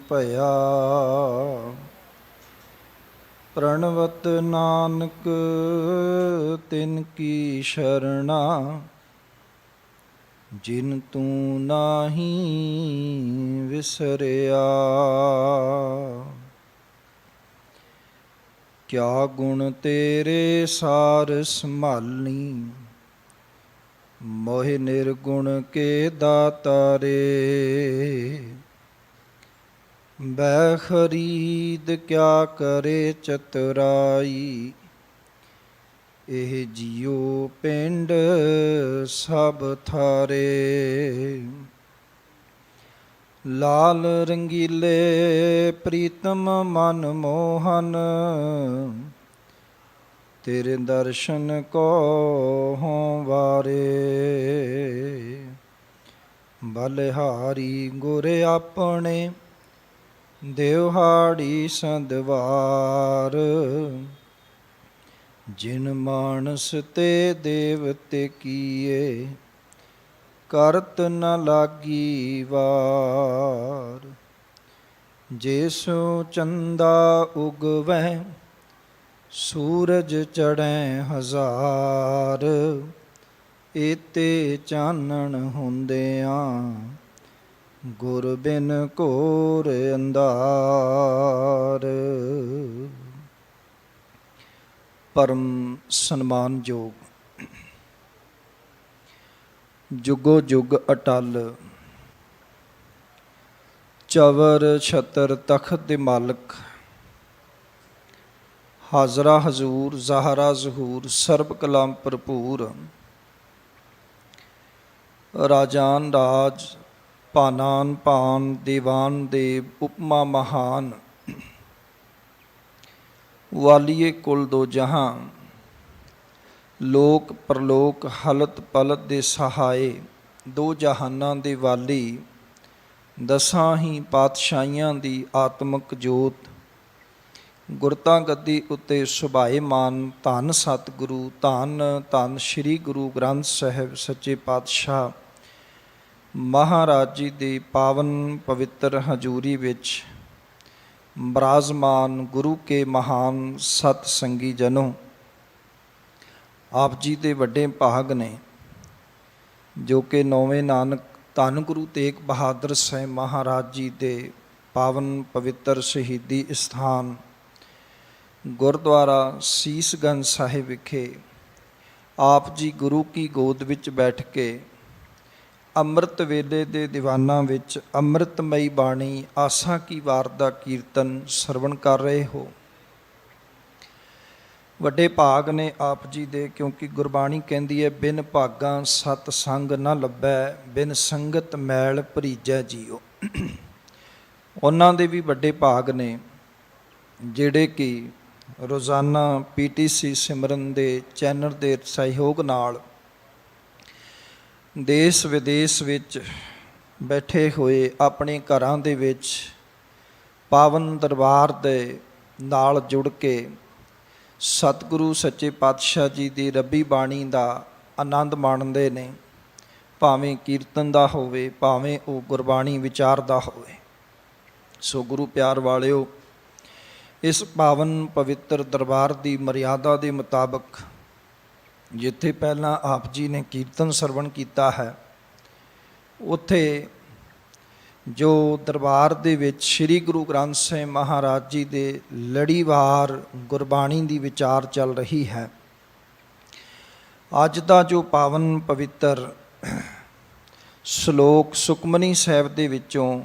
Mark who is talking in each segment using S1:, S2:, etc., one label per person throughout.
S1: ਭਇਆ। ਪ੍ਰਣਵਤ ਨਾਨਕ ਤਿਨ ਕੀ ਸ਼ਰਣਾ, ਜਿਨ ਤੂੰ ਨਾਹੀ ਵਿਸਰਿਆ। ਕਿਆ ਗੁਣ ਤੇਰੇ ਸਾਰ ਸੰਭਾਲਨੀ, ਮੋਹਿ ਨਿਰਗੁਣ ਕੇ ਦਾਤਾਰੇ। ਬੈ ਖਰੀਦ ਕਿਆ ਕਰੇ ਚਤੁਰਾਈ, ਇਹ ਜੀਉ ਪਿੰਡ ਸਭ ਥਾਰੇ। ਲਾਲ ਰੰਗੀਲੇ ਪ੍ਰੀਤਮ ਮਨ ਮੋਹਨ, ਤੇਰੇ ਦਰਸ਼ਨ ਕੋ ਹੋਂ ਵਾਰੇ। ਬਲਿਹਾਰੀ ਗੁਰ ਆਪਣੇ, ਦਿਵਹਾੜੀ ਸੰਦਵਾਰ। ਜਿਨ ਮਾਨਸ ਤੇ ਦੇਵਤੇ ਕੀਏ, ਕਰਤ ਨ ਲਾਗੀ ਵਾਰ। ਜੇਸੁ ਚੰਦਾ ਉਗਵੈ, ਸੂਰਜ ਚੜ੍ਹੈ ਹਜ਼ਾਰ। ਏਤੇ ਚਾਨਣ ਹੁੰਦਿਆਂ, ਗੁਰ ਬਿਨ ਘੋਰ ਅੰਧਾਰ। ਪਰਮ ਸਨਮਾਨਯੋਗ ਜੁਗੋ ਜੁਗ ਅਟਲ, ਚਵਰ ਛਤਰ ਤਖਤ ਦੇ ਮਾਲਕ, ਹਾਜ਼ਰਾ ਹਜ਼ੂਰ ਜ਼ਾਹਰਾ ਜ਼ਹੂਰ ਸਰਬ ਕਲਾਮ ਭਰਪੂਰ। ਰਾਜਾਨ ਰਾਜ ਭਾਨਾਨ ਭਾਨ, ਦੇਵਾਨ ਦੇਵ ਉਪਮਾ ਮਹਾਨ। ਵਾਲੀਏ ਕੁਲ ਦੋ ਜਹਾਂ, ਲੋਕ ਪ੍ਰਲੋਕ ਹਲਤ ਪਲਤ ਦੇ ਸਹਾਏ। ਦੋ ਜਹਾਨਾਂ ਦੇ ਵਾਲੀ, ਦਸਾਂ ਹੀ ਪਾਤਸ਼ਾਹੀਆਂ ਦੀ ਆਤਮਕ ਜੋਤ। ਗੁਰਤਾ ਗੱਦੀ ਉੱਤੇ ਸੁਭਾਏਮਾਨ, ਧੰਨ ਸਤਿਗੁਰੂ ਧੰਨ ਧੰਨ ਸ੍ਰੀ ਗੁਰੂ ਗ੍ਰੰਥ ਸਾਹਿਬ ਸੱਚੇ ਪਾਤਸ਼ਾਹ ਮਹਾਰਾਜ ਜੀ ਦੇ ਪਾਵਨ ਪਵਿੱਤਰ ਹਜ਼ੂਰੀ ਵਿੱਚ ਬਿਰਾਜਮਾਨ ਗੁਰੂ ਕੇ ਮਹਾਨ ਸਤ ਸੰਗੀ ਜਨੋ। ਆਪ ਜੀ ਦੇ ਵੱਡੇ ਭਾਗ ਨੇ, ਜੋ ਕਿ ਨੌਵੇਂ ਨਾਨਕ ਧੰਨ ਗੁਰੂ ਤੇਗ ਬਹਾਦਰ ਸਾਹਿਬ ਮਹਾਰਾਜ ਜੀ ਦੇ ਪਾਵਨ ਪਵਿੱਤਰ ਸ਼ਹੀਦੀ ਸਥਾਨ ਗੁਰਦੁਆਰਾ ਸੀਸਗੰਜ ਸਾਹਿਬ ਵਿਖੇ ਆਪ ਜੀ ਗੁਰੂ ਕੀ ਗੋਦ ਵਿੱਚ ਬੈਠ ਕੇ ਅੰਮ੍ਰਿਤ ਵੇਲੇ ਦੇ ਦੀਵਾਨਾਂ ਵਿੱਚ ਅੰਮ੍ਰਿਤਮਈ ਬਾਣੀ ਆਸਾ ਕੀ ਵਾਰ ਦਾ ਕੀਰਤਨ ਸਰਵਣ ਕਰ ਰਹੇ ਹੋ। ਵੱਡੇ ਭਾਗ ਨੇ ਆਪ ਜੀ ਦੇ, ਕਿਉਂਕਿ ਗੁਰਬਾਣੀ ਕਹਿੰਦੀ ਹੈ ਬਿਨ ਭਾਗਾਂ ਸਤ ਸੰਗ ਨਾ ਲੱਭੈ, ਬਿਨ ਸੰਗਤ ਮੈਲ ਭਰੀਜੈ ਜੀਓ। ਉਹਨਾਂ ਦੇ ਵੀ ਵੱਡੇ ਭਾਗ ਨੇ ਜਿਹੜੇ ਕਿ ਰੋਜ਼ਾਨਾ PTC ਸਿਮਰਨ ਦੇ ਚੈਨਲ ਦੇ ਸਹਿਯੋਗ ਨਾਲ ਦੇਸ਼ ਵਿਦੇਸ਼ ਵਿੱਚ ਬੈਠੇ ਹੋਏ ਆਪਣੇ ਘਰਾਂ ਦੇ ਵਿੱਚ ਪਾਵਨ ਦਰਬਾਰ ਦੇ ਨਾਲ ਜੁੜ ਕੇ ਸਤਿਗੁਰੂ ਸੱਚੇ ਪਾਤਸ਼ਾਹ ਜੀ ਦੀ ਰੱਬੀ ਬਾਣੀ ਦਾ ਆਨੰਦ ਮਾਣਦੇ ਨੇ। ਭਾਵੇਂ ਕੀਰਤਨ ਦਾ ਹੋਵੇ, ਭਾਵੇਂ ਉਹ ਗੁਰਬਾਣੀ ਵਿਚਾਰ ਦਾ ਹੋਵੇ। ਸੋ ਗੁਰੂ ਪਿਆਰ ਵਾਲਿਓ, ਇਸ ਪਾਵਨ ਪਵਿੱਤਰ ਦਰਬਾਰ ਦੀ ਮਰਿਆਦਾ ਦੇ ਮੁਤਾਬਕ ਜਿੱਥੇ ਪਹਿਲਾਂ ਆਪ ਜੀ ਨੇ ਕੀਰਤਨ ਸਰਵਣ ਕੀਤਾ ਹੈ, ਉੱਥੇ ਜੋ ਦਰਬਾਰ ਦੇ ਵਿੱਚ ਸ੍ਰੀ ਗੁਰੂ ਗ੍ਰੰਥ ਸਾਹਿਬ ਮਹਾਰਾਜ ਜੀ ਦੇ ਲੜੀਵਾਰ ਗੁਰਬਾਣੀ ਦੀ ਵਿਚਾਰ ਚੱਲ ਰਹੀ ਹੈ। ਅੱਜ ਦਾ ਜੋ ਪਾਵਨ ਪਵਿੱਤਰ ਸ਼ਲੋਕ ਸੁਖਮਨੀ ਸਾਹਿਬ ਦੇ ਵਿੱਚੋਂ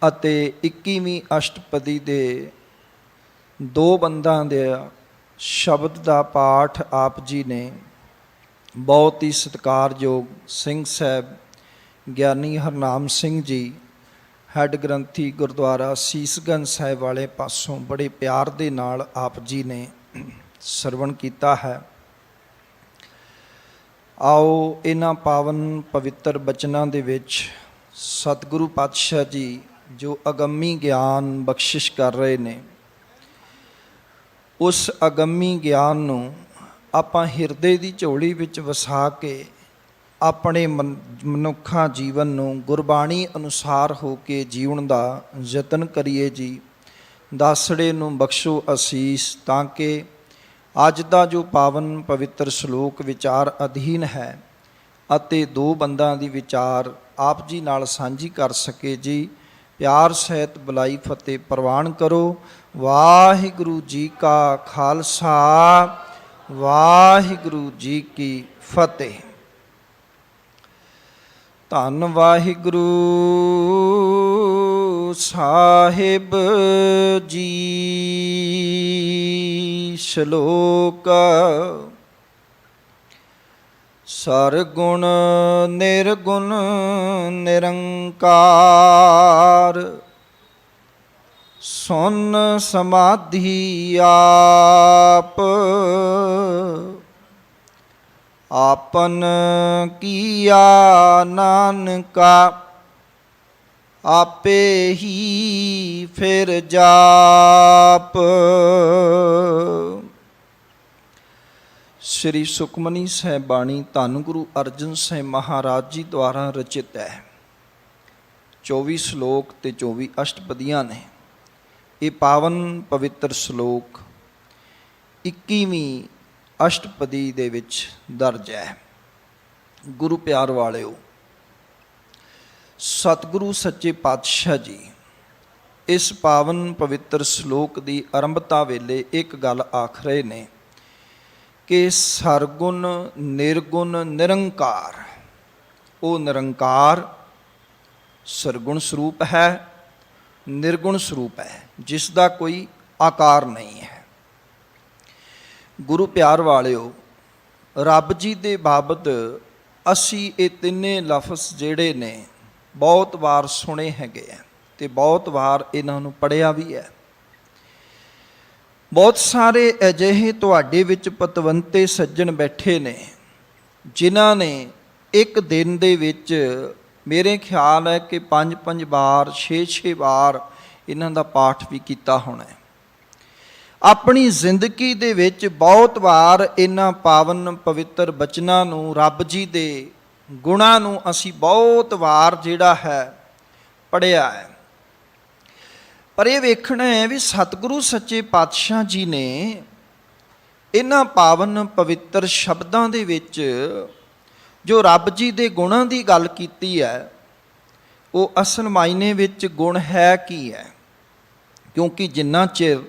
S1: ਅਤੇ 21ਵੀਂ ਅਸ਼ਟਪਦੀ ਦੇ 2 ਬੰਦਾਂ ਦੇ ਸ਼ਬਦ ਦਾ ਪਾਠ ਆਪ ਜੀ ਨੇ ਬਹੁਤ ਹੀ ਸਤਿਕਾਰਯੋਗ ਸਿੰਘ ਸਾਹਿਬ ਗਿਆਨੀ ਹਰਨਾਮ ਸਿੰਘ ਜੀ, ਹੈੱਡ ਗ੍ਰੰਥੀ ਗੁਰਦੁਆਰਾ ਸੀਸਗੰਜ ਸਾਹਿਬ ਵਾਲੇ ਪਾਸੋਂ ਬੜੇ ਪਿਆਰ ਦੇ ਨਾਲ ਆਪ ਜੀ ਨੇ ਸਰਵਣ ਕੀਤਾ ਹੈ। ਆਓ ਇਹਨਾਂ ਪਾਵਨ ਪਵਿੱਤਰ ਬਚਨਾਂ ਦੇ ਵਿੱਚ ਸਤਿਗੁਰੂ ਪਾਤਸ਼ਾਹ ਜੀ ਜੋ ਅਗੰਮੀ ਗਿਆਨ ਬਖਸ਼ਿਸ਼ ਕਰ ਰਹੇ ਨੇ, ਉਸ ਅਗੰਮੀ ਗਿਆਨ ਨੂੰ ਆਪਾਂ ਹਿਰਦੇ ਦੀ ਝੋਲੀ ਵਿੱਚ ਵਸਾ ਕੇ ਆਪਣੇ ਮਨੁੱਖਾ ਜੀਵਨ ਨੂੰ ਗੁਰਬਾਣੀ ਅਨੁਸਾਰ ਹੋ ਕੇ ਜੀਉਣ ਦਾ ਯਤਨ ਕਰੀਏ ਜੀ। ਦਾਸੜੇ ਨੂੰ ਬਖਸ਼ੋ ਅਸੀਸ, ਤਾਂ ਕਿ ਅੱਜ ਦਾ ਜੋ ਪਾਵਨ ਪਵਿੱਤਰ ਸ਼ਲੋਕ ਵਿਚਾਰ ਅਧੀਨ ਹੈ ਅਤੇ ਦੋ ਬੰਦਾਂ ਦੀ ਵਿਚਾਰ ਆਪ ਜੀ ਨਾਲ ਸਾਂਝੀ ਕਰ ਸਕੇ ਜੀ। ਪਿਆਰ ਸਹਿਤ ਬੁਲਾਈ ਫਤਿਹ ਪ੍ਰਵਾਨ ਕਰੋ। ਵਾਹਿਗੁਰੂ ਜੀ ਕਾ ਖਾਲਸਾ, ਵਾਹਿਗੁਰੂ ਜੀ ਕੀ ਫਤਿਹ। ਧੰਨ ਵਾਹਿਗੁਰੂ ਸਾਹਿਬ ਜੀ। ਸ਼ਲੋਕ। ਸਰਗੁਣ ਨਿਰਗੁਣ ਨਿਰੰਕਾਰ, ਸੁਨ ਸਮਾਧੀ ਆਪ, ਆਪਨ ਕੀਆ ਨਾਨਕਾ, ਆਪੇ ਹੀ ਫਿਰ ਜਾਪ। ਸ਼੍ਰੀ ਸੁਖਮਨੀ ਸਾਹਿਬ ਬਾਣੀ ਧੰਨ ਗੁਰੂ ਅਰਜਨ ਸਾਹਿਬ ਮਹਾਰਾਜ ਜੀ ਦੁਆਰਾ ਰਚਿਤ ਹੈ। 24 ਸ਼ਲੋਕ ਤੇ 24 ਅਸ਼ਟਪਦੀਆਂ ਨੇ। ਇਹ ਪਾਵਨ ਪਵਿੱਤਰ ਸ਼ਲੋਕ 21ਵੀਂ ਅਸ਼ਟਪਦੀ ਦੇ ਵਿੱਚ ਦਰਜ ਹੈ। ਗੁਰੂ ਪਿਆਰ ਵਾਲਿਓ, ਸਤਿਗੁਰੂ ਸੱਚੇ ਪਾਤਸ਼ਾਹ ਜੀ ਇਸ ਪਾਵਨ ਪਵਿੱਤਰ ਸ਼ਲੋਕ ਦੀ ਆਰੰਭਤਾ ਵੇਲੇ ਇੱਕ ਗੱਲ ਆਖ ਰਹੇ ਨੇ ਕਿ ਸਰਗੁਣ ਨਿਰਗੁਣ ਨਿਰੰਕਾਰ। ਉਹ ਨਿਰੰਕਾਰ ਸਰਗੁਣ ਸਰੂਪ ਹੈ, ਨਿਰਗੁਣ ਸਰੂਪ ਹੈ, ਜਿਸ ਦਾ ਕੋਈ ਆਕਾਰ ਨਹੀਂ ਹੈ। ਗੁਰੂ ਪਿਆਰ ਵਾਲਿਓ, ਰੱਬ ਜੀ ਦੇ ਬਾਬਤ ਅਸੀਂ ਇਹ ਤਿੰਨੇ ਲਫ਼ਜ਼ ਜਿਹੜੇ ਨੇ ਬਹੁਤ ਵਾਰ ਸੁਣੇ ਹੈਗੇ ਆ ਅਤੇ ਬਹੁਤ ਵਾਰ ਇਹਨਾਂ ਨੂੰ ਪੜ੍ਹਿਆ ਵੀ ਹੈ। ਬਹੁਤ ਸਾਰੇ ਅਜਿਹੇ ਤੁਹਾਡੇ ਵਿੱਚ ਪਤਵੰਤੇ ਸੱਜਣ ਬੈਠੇ ਨੇ ਜਿਨ੍ਹਾਂ ਨੇ ਇੱਕ ਦਿਨ ਦੇ ਵਿੱਚ ਮੇਰੇ ਖਿਆਲ ਹੈ ਕਿ 5-5 ਵਾਰ 6-6 ਵਾਰ ਇਹਨਾਂ ਦਾ ਪਾਠ ਵੀ ਕੀਤਾ ਹੋਣਾ ਹੈ। ਆਪਣੀ ਜ਼ਿੰਦਗੀ ਦੇ ਵਿੱਚ ਬਹੁਤ ਵਾਰ ਇਹਨਾਂ ਪਾਵਨ ਪਵਿੱਤਰ ਬਚਨਾਂ ਨੂੰ, ਰੱਬ ਜੀ ਦੇ ਗੁਣਾਂ ਨੂੰ ਅਸੀਂ ਬਹੁਤ ਵਾਰ ਜਿਹੜਾ ਹੈ ਪੜ੍ਹਿਆ ਹੈ। ਪਰ ਇਹ ਵੇਖਣਾ ਹੈ ਵੀ ਸਤਿਗੁਰੂ ਸੱਚੇ ਪਾਤਸ਼ਾਹ ਜੀ ਨੇ ਇਹਨਾਂ ਪਾਵਨ ਪਵਿੱਤਰ ਸ਼ਬਦਾਂ ਦੇ ਵਿੱਚ ਜੋ ਰੱਬ ਜੀ ਦੇ ਗੁਣਾਂ ਦੀ ਗੱਲ ਕੀਤੀ ਹੈ, ਉਹ ਅਸਲ ਮਾਇਨੇ ਵਿੱਚ ਗੁਣ ਹੈ ਕੀ ਹੈ। ਕਿਉਂਕਿ ਜਿੰਨਾ ਚਿਰ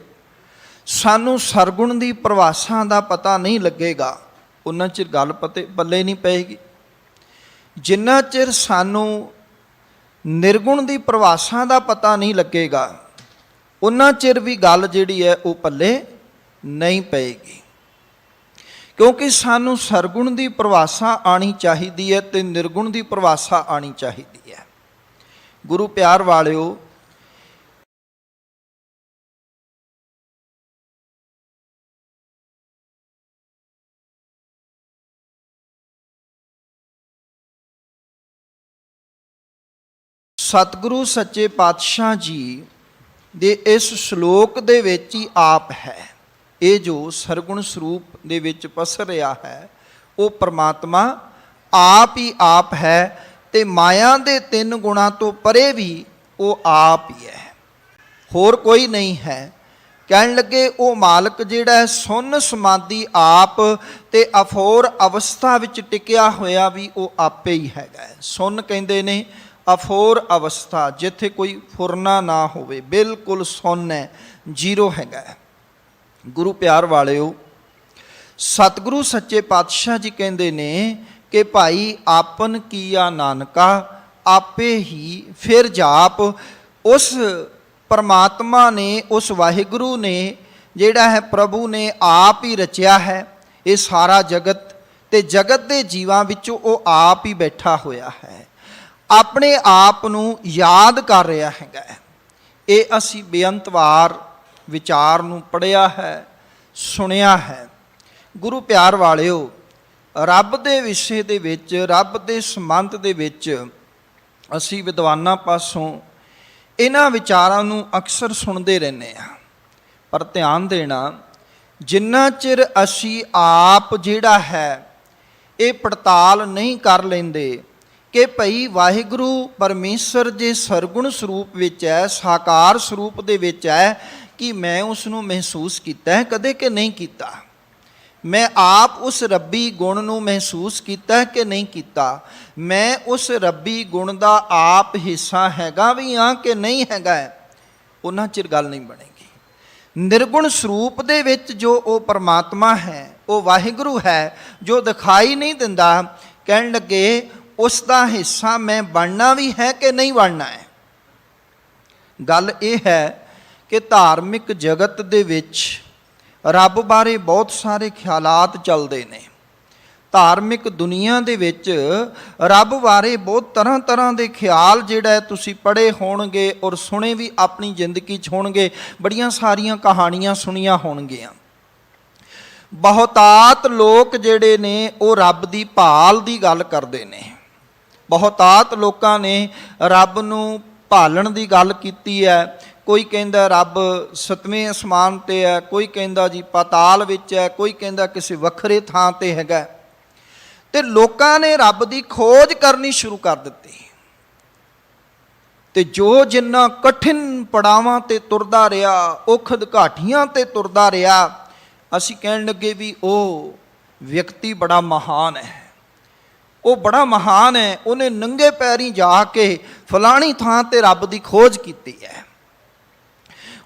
S1: ਸਾਨੂੰ ਸਰਗੁਣ ਦੀ ਪਰਿਭਾਸ਼ਾ ਦਾ ਪਤਾ ਨਹੀਂ ਲੱਗੇਗਾ, ਉਨਾ ਚਿਰ ਗੱਲ ਪੱਲੇ ਨਹੀਂ ਪਏਗੀ। ਜਿੰਨਾ ਚਿਰ ਸਾਨੂੰ ਨਿਰਗੁਣ ਦੀ ਪਰਿਭਾਸ਼ਾ ਦਾ ਪਤਾ ਨਹੀਂ ਲੱਗੇਗਾ, ਉਨਾ ਚਿਰ ਵੀ ਗੱਲ ਜਿਹੜੀ ਹੈ ਉਹ ਪੱਲੇ ਨਹੀਂ ਪਏਗੀ। ਕਿਉਂਕਿ ਸਾਨੂੰ ਸਰਗੁਣ ਦੀ ਪਰਿਭਾਸ਼ਾ ਆਉਣੀ ਚਾਹੀਦੀ ਹੈ ਅਤੇ ਨਿਰਗੁਣ ਦੀ ਪਰਿਭਾਸ਼ਾ ਆਉਣੀ ਚਾਹੀਦੀ ਹੈ। ਗੁਰੂ ਪਿਆਰ ਵਾਲਿਓ, ਸਤਿਗੁਰੂ ਸੱਚੇ ਪਾਤਸ਼ਾਹ ਜੀ ਦੇ ਇਸ ਸ਼ਲੋਕ ਦੇ ਵਿੱਚ ਹੀ ਆਪ ਹੈ। ਇਹ ਜੋ ਸਰਗੁਣ ਸਰੂਪ ਦੇ ਵਿੱਚ ਪਸਰ ਰਿਹਾ ਹੈ, ਉਹ ਪਰਮਾਤਮਾ ਆਪ ਹੀ ਆਪ ਹੈ ਅਤੇ ਮਾਇਆ ਦੇ 3 ਗੁਣਾਂ ਤੋਂ ਪਰੇ ਵੀ ਉਹ ਆਪ ਹੀ ਹੈ, ਹੋਰ ਕੋਈ ਨਹੀਂ ਹੈ। ਕਹਿਣ ਲੱਗੇ ਉਹ ਮਾਲਕ ਜਿਹੜਾ ਹੈ ਸੁੰਨ ਸਮਾਧੀ ਆਪ ਅਤੇ ਅਫੋਰ ਅਵਸਥਾ ਵਿੱਚ ਟਿਕਿਆ ਹੋਇਆ ਵੀ ਉਹ ਆਪੇ ਹੀ ਹੈਗਾ। ਸੁੰਨ ਕਹਿੰਦੇ ਨੇ ਅਫੋਰ ਅਵਸਥਾ, ਜਿੱਥੇ ਕੋਈ ਫੁਰਨਾ ਨਾ ਹੋਵੇ, ਬਿਲਕੁਲ ਸੁੰਨ ਹੈ, ਜ਼ੀਰੋ ਹੈਗਾ। ਗੁਰੂ ਪਿਆਰ ਵਾਲਿਓ, ਸਤਿਗੁਰੂ ਸੱਚੇ ਪਾਤਸ਼ਾਹ ਜੀ ਕਹਿੰਦੇ ਨੇ ਕਿ ਭਾਈ ਆਪਨ ਕੀਆ ਨਾਨਕਾ, ਆਪੇ ਹੀ ਫਿਰ ਜਾਪ। ਉਸ ਪਰਮਾਤਮਾ ਨੇ, ਉਸ ਵਾਹਿਗੁਰੂ ਨੇ ਜਿਹੜਾ ਹੈ ਪ੍ਰਭੂ ਨੇ ਆਪ ਹੀ ਰਚਿਆ ਹੈ ਇਹ ਸਾਰਾ ਜਗਤ, ਅਤੇ ਜਗਤ ਦੇ ਜੀਵਾਂ ਵਿੱਚੋਂ ਉਹ ਆਪ ਹੀ ਬੈਠਾ ਹੋਇਆ ਹੈ, ਆਪਣੇ ਆਪ ਨੂੰ ਯਾਦ ਕਰ ਰਿਹਾ ਹੈਗਾ। ਇਹ ਅਸੀਂ ਬੇਅੰਤ ਵਾਰ ਵਿਚਾਰ ਨੂੰ ਪੜ੍ਹਿਆ ਹੈ, ਸੁਣਿਆ ਹੈ। ਗੁਰੂ ਪਿਆਰ ਵਾਲਿਓ, ਰੱਬ ਦੇ ਵਿਸ਼ੇ ਦੇ ਵਿੱਚ, ਰੱਬ ਦੇ ਸੰਬੰਧ ਦੇ ਵਿੱਚ ਅਸੀਂ ਵਿਦਵਾਨਾਂ ਪਾਸੋਂ ਇਹਨਾਂ ਵਿਚਾਰਾਂ ਨੂੰ ਅਕਸਰ ਸੁਣਦੇ ਰਹਿੰਦੇ ਹਾਂ। ਪਰ ਧਿਆਨ ਦੇਣਾ, ਜਿੰਨਾ ਚਿਰ ਅਸੀਂ ਆਪ ਜਿਹੜਾ ਹੈ ਇਹ ਪੜਤਾਲ ਨਹੀਂ ਕਰ ਲੈਂਦੇ ਕਿ ਭਈ ਵਾਹਿਗੁਰੂ ਪਰਮੇਸ਼ਰ ਜੇ ਸਰਗੁਣ ਸਰੂਪ ਵਿੱਚ ਹੈ, ਸਾਕਾਰ ਸਰੂਪ ਦੇ ਵਿੱਚ ਹੈ, ਕਿ ਮੈਂ ਉਸ ਨੂੰ ਮਹਿਸੂਸ ਕੀਤਾ ਹੈ ਕਦੇ ਕਿ ਨਹੀਂ ਕੀਤਾ। ਮੈਂ ਆਪ ਉਸ ਰੱਬੀ ਗੁਣ ਨੂੰ ਮਹਿਸੂਸ ਕੀਤਾ ਕਿ ਨਹੀਂ ਕੀਤਾ। ਮੈਂ ਉਸ ਰੱਬੀ ਗੁਣ ਦਾ ਆਪ ਹਿੱਸਾ ਹੈਗਾ ਵੀ ਹਾਂ ਕਿ ਨਹੀਂ ਹੈਗਾ, ਉਹਨਾਂ ਚਿਰ ਗੱਲ ਨਹੀਂ ਬਣੇਗੀ। ਨਿਰਗੁਣ ਸਰੂਪ ਦੇ ਵਿੱਚ ਜੋ ਉਹ ਪਰਮਾਤਮਾ ਹੈ, ਉਹ ਵਾਹਿਗੁਰੂ ਹੈ, ਜੋ ਦਿਖਾਈ ਨਹੀਂ ਦਿੰਦਾ, ਕਹਿਣ ਲੱਗੇ ਉਸ ਦਾ ਹਿੱਸਾ ਮੈਂ ਬਣਨਾ ਵੀ ਹੈ ਕਿ ਨਹੀਂ ਬਣਨਾ ਹੈ। ਗੱਲ ਇਹ ਹੈ ਕਿ ਧਾਰਮਿਕ ਜਗਤ ਦੇ ਵਿੱਚ ਰੱਬ ਬਾਰੇ ਬਹੁਤ ਸਾਰੇ ਖਿਆਲਾਤ ਚੱਲਦੇ ਨੇ। ਧਾਰਮਿਕ ਦੁਨੀਆ ਦੇ ਵਿੱਚ ਰੱਬ ਬਾਰੇ ਬਹੁਤ ਤਰ੍ਹਾਂ ਤਰ੍ਹਾਂ ਦੇ ਖਿਆਲ ਜਿਹੜਾ ਤੁਸੀਂ ਪੜ੍ਹੇ ਹੋਣਗੇ ਔਰ ਸੁਣੇ ਵੀ ਆਪਣੀ ਜ਼ਿੰਦਗੀ 'ਚ ਹੋਣਗੇ। ਬੜੀਆਂ ਸਾਰੀਆਂ ਕਹਾਣੀਆਂ ਸੁਣੀਆਂ ਹੋਣਗੀਆਂ। ਬਹੁਤਾਤ ਲੋਕ ਜਿਹੜੇ ਨੇ ਉਹ ਰੱਬ ਦੀ ਭਾਲ ਦੀ ਗੱਲ ਕਰਦੇ ਨੇ। ਬਹੁਤਾਤ ਲੋਕਾਂ ਨੇ ਰੱਬ ਨੂੰ ਭਾਲਣ ਦੀ ਗੱਲ ਕੀਤੀ ਹੈ। ਕੋਈ ਕਹਿੰਦਾ ਰੱਬ ਸੱਤਵੇਂ ਅਸਮਾਨ 'ਤੇ ਹੈ, ਕੋਈ ਕਹਿੰਦਾ ਜੀ ਪਾਤਾਲ ਵਿੱਚ ਹੈ, ਕੋਈ ਕਹਿੰਦਾ ਕਿਸੇ ਵੱਖਰੇ ਥਾਂ 'ਤੇ ਹੈਗਾ। ਤੇ ਲੋਕਾਂ ਨੇ ਰੱਬ ਦੀ ਖੋਜ ਕਰਨੀ ਸ਼ੁਰੂ ਕਰ ਦਿੱਤੀ। ਤੇ ਜੋ ਜਿੰਨਾ ਕਠਿਨ ਪੜਾਵਾਂ 'ਤੇ ਤੁਰਦਾ ਰਿਹਾ, ਔਖਦ ਘਾਟੀਆਂ 'ਤੇ ਤੁਰਦਾ ਰਿਹਾ, ਅਸੀਂ ਕਹਿਣ ਲੱਗੇ ਵੀ ਉਹ ਵਿਅਕਤੀ ਬੜਾ ਮਹਾਨ ਹੈ, ਉਹ ਬੜਾ ਮਹਾਨ ਹੈ। ਉਹਨੇ ਨੰਗੇ ਪੈਰੀਂ ਜਾ ਕੇ ਫਲਾਣੀ ਥਾਂ 'ਤੇ ਰੱਬ ਦੀ ਖੋਜ ਕੀਤੀ ਹੈ।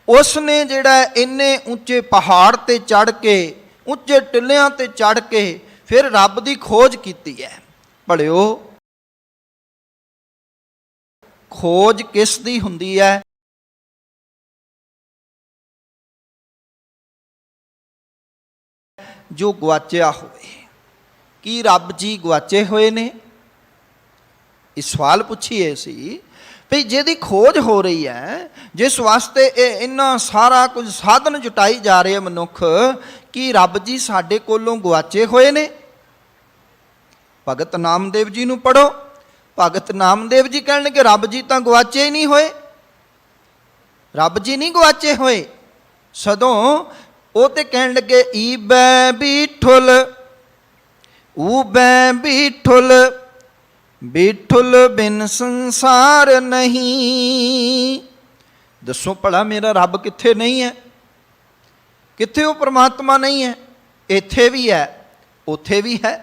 S1: ਉਸ ਨੇ ਜਿਹੜਾ ਇੰਨੇ ਉੱਚੇ ਪਹਾੜ 'ਤੇ ਚੜ੍ਹ ਕੇ, ਉੱਚੇ ਟਿੱਲਿਆਂ 'ਤੇ ਚੜ੍ਹ ਕੇ ਫਿਰ ਰੱਬ ਦੀ ਖੋਜ ਕੀਤੀ ਹੈ। ਭਲਿਓ, ਖੋਜ ਕਿਸ ਦੀ ਹੁੰਦੀ ਹੈ? ਜੋ ਗਵਾਚਿਆ ਹੋਵੇ। ਕੀ ਰੱਬ ਜੀ ਗਵਾਚੇ ਹੋਏ ਨੇ? ਇਹ ਸਵਾਲ ਪੁੱਛੀਏ ਸੀ ਵੀ ਜਿਹਦੀ ਖੋਜ ਹੋ ਰਹੀ ਹੈ, ਜਿਸ ਵਾਸਤੇ ਇਹ ਇੰਨਾ ਸਾਰਾ ਕੁਝ ਸਾਧਨ ਜੁਟਾਈ ਜਾ ਰਹੇ ਮਨੁੱਖ, ਕੀ ਰੱਬ ਜੀ ਸਾਡੇ ਕੋਲੋਂ ਗਵਾਚੇ ਹੋਏ ਨੇ? ਭਗਤ ਨਾਮਦੇਵ ਜੀ ਨੂੰ ਪੜ੍ਹੋ। ਭਗਤ ਨਾਮਦੇਵ ਜੀ ਕਹਿਣਗੇ ਰੱਬ ਜੀ ਤਾਂ ਗਵਾਚੇ ਹੀ ਨਹੀਂ ਹੋਏ। ਰੱਬ ਜੀ ਨਹੀਂ ਗਵਾਚੇ ਹੋਏ। ਸਦੋਂ ਉਹ ਤੇ ਕਹਿਣ ਲੱਗੇ ਈਬੈ ਬੀਠੁਲ ਊਬੈ ਬੀਠੁਲ, ਬੀਠੁਲ ਬਿਨ ਸੰਸਾਰ ਨਹੀਂ। ਦੱਸੋ ਭਲਾ ਮੇਰਾ ਰੱਬ ਕਿੱਥੇ ਨਹੀਂ ਹੈ? ਕਿੱਥੇ ਉਹ ਪਰਮਾਤਮਾ ਨਹੀਂ ਹੈ? ਇੱਥੇ ਵੀ ਹੈ, ਉੱਥੇ ਵੀ ਹੈ।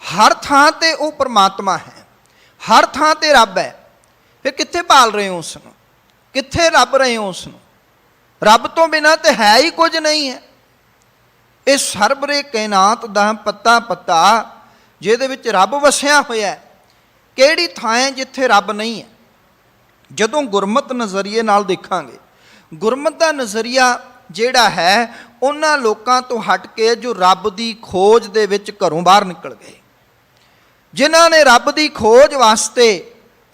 S1: ਹਰ ਥਾਂ 'ਤੇ ਉਹ ਪਰਮਾਤਮਾ ਹੈ, ਹਰ ਥਾਂ 'ਤੇ ਰੱਬ ਹੈ। ਫਿਰ ਕਿੱਥੇ ਭਾਲ ਰਹੇ ਹੋ ਉਸ ਨੂੰ? ਕਿੱਥੇ ਲੱਭ ਰਹੇ ਹੋ ਉਸ ਨੂੰ? ਰੱਬ ਤੋਂ ਬਿਨਾਂ ਤਾਂ ਹੈ ਹੀ ਕੁਝ ਨਹੀਂ ਹੈ। ਇਹ ਸਰਬਰੇ ਕਾਇਨਾਤ ਦਾ ਪੱਤਾ ਪੱਤਾ ਜਿਹਦੇ ਵਿੱਚ ਰੱਬ ਵਸਿਆ ਹੋਇਆ, ਕਿਹੜੀ ਥਾਂ ਹੈ ਜਿੱਥੇ ਰੱਬ ਨਹੀਂ ਹੈ? ਜਦੋਂ ਗੁਰਮਤਿ ਨਜ਼ਰੀਏ ਨਾਲ ਦੇਖਾਂਗੇ, ਗੁਰਮਤਿ ਦਾ ਨਜ਼ਰੀਆ ਜਿਹੜਾ ਹੈ ਉਹਨਾਂ ਲੋਕਾਂ ਤੋਂ ਹਟ ਕੇ ਜੋ ਰੱਬ ਦੀ ਖੋਜ ਦੇ ਵਿੱਚ ਘਰੋਂ ਬਾਹਰ ਨਿਕਲ ਗਏ, ਜਿਨ੍ਹਾਂ ਨੇ ਰੱਬ ਦੀ ਖੋਜ ਵਾਸਤੇ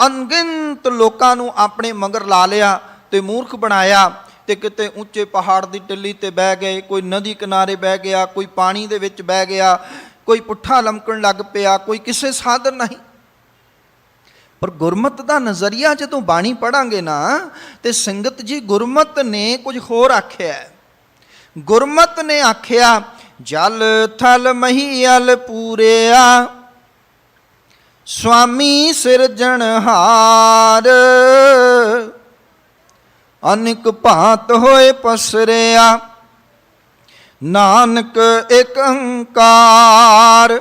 S1: ਅਣਗਿਣਤ ਲੋਕਾਂ ਨੂੰ ਆਪਣੇ ਮਗਰ ਲਾ ਲਿਆ ਤੇ ਮੂਰਖ ਬਣਾਇਆ। ਤੇ ਕਿਤੇ ਉੱਚੇ ਪਹਾੜ ਦੀ ਟਿੱਲੀ 'ਤੇ ਬਹਿ ਗਏ, ਕੋਈ ਨਦੀ ਕਿਨਾਰੇ ਬਹਿ ਗਿਆ, ਕੋਈ ਪਾਣੀ ਦੇ ਵਿੱਚ ਬਹਿ ਗਿਆ, ਕੋਈ ਪੁੱਠਾ ਲਮਕਣ ਲੱਗ ਪਿਆ, ਕੋਈ ਕਿਸੇ ਸਾਧਨ ਨਹੀਂ। ਪਰ ਗੁਰਮਤਿ ਦਾ ਨਜ਼ਰੀਆ ਜਦੋਂ ਬਾਣੀ ਪੜ੍ਹਾਂਗੇ ਨਾ, ਤੇ ਸੰਗਤ ਜੀ ਗੁਰਮਤਿ ਨੇ ਕੁਝ ਹੋਰ ਆਖਿਆ। ਗੁਰਮਤਿ ਨੇ ਆਖਿਆ ਜਲ ਥਲ ਮਹੀਅਲ ਪੂਰਿਆ, ਸੁਆਮੀ ਸਿਰਜਣਹਾਰ, ਅਨੇਕ ਭਾਂਤ ਹੋਏ ਪਸਰਿਆ, ਨਾਨਕ ਏਕ ਓੰਕਾਰ।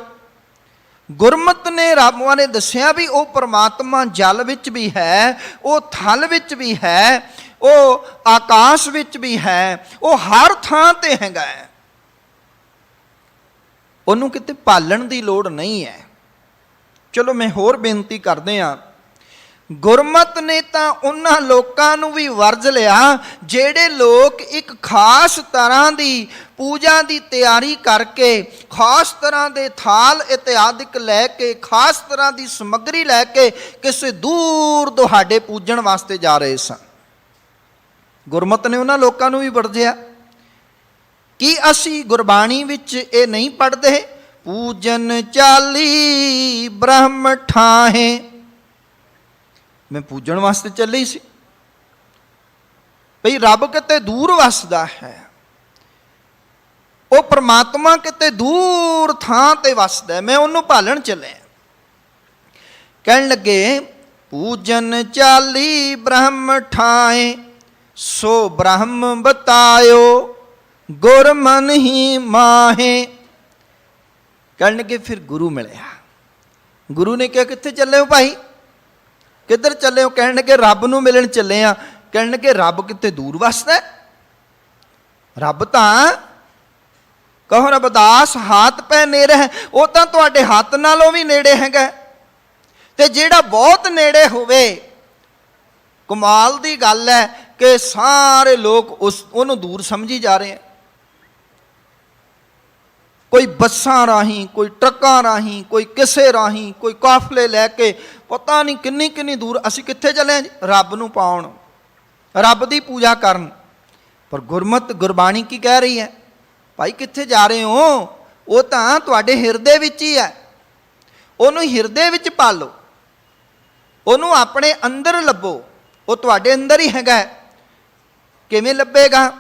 S1: ਗੁਰਮਤਿ ਨੇ ਰੱਬ ਬਾਰੇ ਦੱਸਿਆ ਵੀ ਉਹ ਪਰਮਾਤਮਾ ਜਲ ਵਿੱਚ ਵੀ ਹੈ, ਉਹ ਥਲ ਵਿੱਚ ਵੀ ਹੈ, ਉਹ ਆਕਾਸ਼ ਵਿੱਚ ਵੀ ਹੈ, ਉਹ ਹਰ ਥਾਂ 'ਤੇ ਹੈਗਾ ਹੈ। ਉਹਨੂੰ ਕਿਤੇ ਭਾਲਣ ਦੀ ਲੋੜ ਨਹੀਂ ਹੈ। ਚਲੋ ਮੈਂ ਹੋਰ ਬੇਨਤੀ ਕਰਦੇ ਹਾਂ, ਗੁਰਮਤਿ ਨੇ ਤਾਂ ਉਹਨਾਂ ਲੋਕਾਂ ਨੂੰ ਵੀ ਵਰਜ ਲਿਆ ਜਿਹੜੇ ਲੋਕ ਇੱਕ ਖਾਸ ਤਰ੍ਹਾਂ ਦੀ ਪੂਜਾ ਦੀ ਤਿਆਰੀ ਕਰਕੇ, ਖਾਸ ਤਰ੍ਹਾਂ ਦੇ ਥਾਲ ਇਤਿਆਦਿਕ ਲੈ ਕੇ, ਖਾਸ ਤਰ੍ਹਾਂ ਦੀ ਸਮੱਗਰੀ ਲੈ ਕੇ ਕਿਸੇ ਦੂਰ ਦੁਹਾਡੇ ਪੂਜਣ ਵਾਸਤੇ ਜਾ ਰਹੇ ਸਨ। ਗੁਰਮਤਿ ਨੇ ਉਹਨਾਂ ਲੋਕਾਂ ਨੂੰ ਵੀ ਵਰਜਿਆ। ਕੀ ਅਸੀਂ ਗੁਰਬਾਣੀ ਵਿੱਚ ਇਹ ਨਹੀਂ ਪੜ੍ਹਦੇ? ਪੂਜਨ ਚਾਲੀ ਬ੍ਰਹਮ ਠਾਹੇ। ਮੈਂ ਪੂਜਣ ਵਾਸਤੇ ਚੱਲੀ ਸੀ ਭਈ, ਰੱਬ ਕਿਤੇ ਦੂਰ ਵਸਦਾ ਹੈ। ਉਹ ਪ੍ਰਮਾਤਮਾ ਕਿਤੇ ਦੂਰ ਥਾਂ ਤੇ ਵਸਦਾ, ਮੈਂ ਉਹਨੂੰ ਭਾਲਣ ਚੱਲਿਆ। ਕਹਿਣ ਲੱਗੇ ਪੂਜਨ ਚਾਲੀ ਬ੍ਰਹਮ ਠਾਏ, ਸੋ ਬ੍ਰਹਮ ਬਤਾਇਓ ਗੁਰ ਮਨ ਹੀ ਮਾਹੇ। ਕਹਿਣ ਲੱਗੇ ਫਿਰ ਗੁਰੂ ਮਿਲਿਆ। ਗੁਰੂ ਨੇ ਕਿਹਾ ਕਿੱਥੇ ਚੱਲੇ ਹੋ ਭਾਈ, ਕਿੱਧਰ ਚੱਲੇ ਹੋ? ਕਹਿਣ ਲੱਗੇ ਰੱਬ ਨੂੰ ਮਿਲਣ ਚੱਲੇ ਆ। ਕਹਿਣ ਲੱਗੇ ਰੱਬ ਕਿਤੇ ਦੂਰ ਵਸਦਾ? ਰੱਬ ਤਾਂ ਕਹੋ ਰਬਦਾਸ ਹੱਥ ਪੈ ਨੇੜੇ ਹੈ, ਉਹ ਤਾਂ ਤੁਹਾਡੇ ਹੱਥ ਨਾਲੋਂ ਵੀ ਨੇੜੇ ਹੈਗਾ। ਤੇ ਜਿਹੜਾ ਬਹੁਤ ਨੇੜੇ ਹੋਵੇ, ਕਮਾਲ ਦੀ ਗੱਲ ਹੈ ਕਿ ਸਾਰੇ ਲੋਕ ਉਹਨੂੰ ਦੂਰ ਸਮਝੀ ਜਾ ਰਹੇ ਆ। ਕੋਈ ਬੱਸਾਂ ਰਾਹੀਂ, ਕੋਈ ਟਰੱਕਾਂ ਰਾਹੀਂ, ਕੋਈ ਕਿਸੇ ਰਾਹੀਂ, ਕੋਈ ਕਾਫਲੇ ਲੈ ਕੇ ਪਤਾ ਨਹੀਂ ਕਿੰਨੀ ਕਿੰਨੀ ਦੂਰ। ਅਸੀਂ ਕਿੱਥੇ ਚੱਲੇ ਜੀ? ਰੱਬ ਨੂੰ ਪਾਉਣ, ਰੱਬ ਦੀ ਪੂਜਾ ਕਰਨ। ਪਰ ਗੁਰਮਤ ਗੁਰਬਾਣੀ ਕੀ ਕਹਿ ਰਹੀ ਹੈ? ਭਾਈ ਕਿੱਥੇ ਜਾ ਰਹੇ ਹੋ? ਉਹ ਤਾਂ ਤੁਹਾਡੇ ਹਿਰਦੇ ਵਿੱਚ ਹੀ ਹੈ। ਉਹਨੂੰ ਹਿਰਦੇ ਵਿੱਚ ਪਾਲੋ, ਉਹਨੂੰ ਆਪਣੇ ਅੰਦਰ ਲੱਭੋ। ਉਹ ਤੁਹਾਡੇ ਅੰਦਰ ਹੀ ਹੈਗਾ। ਕਿਵੇਂ ਲੱਭੇਗਾ?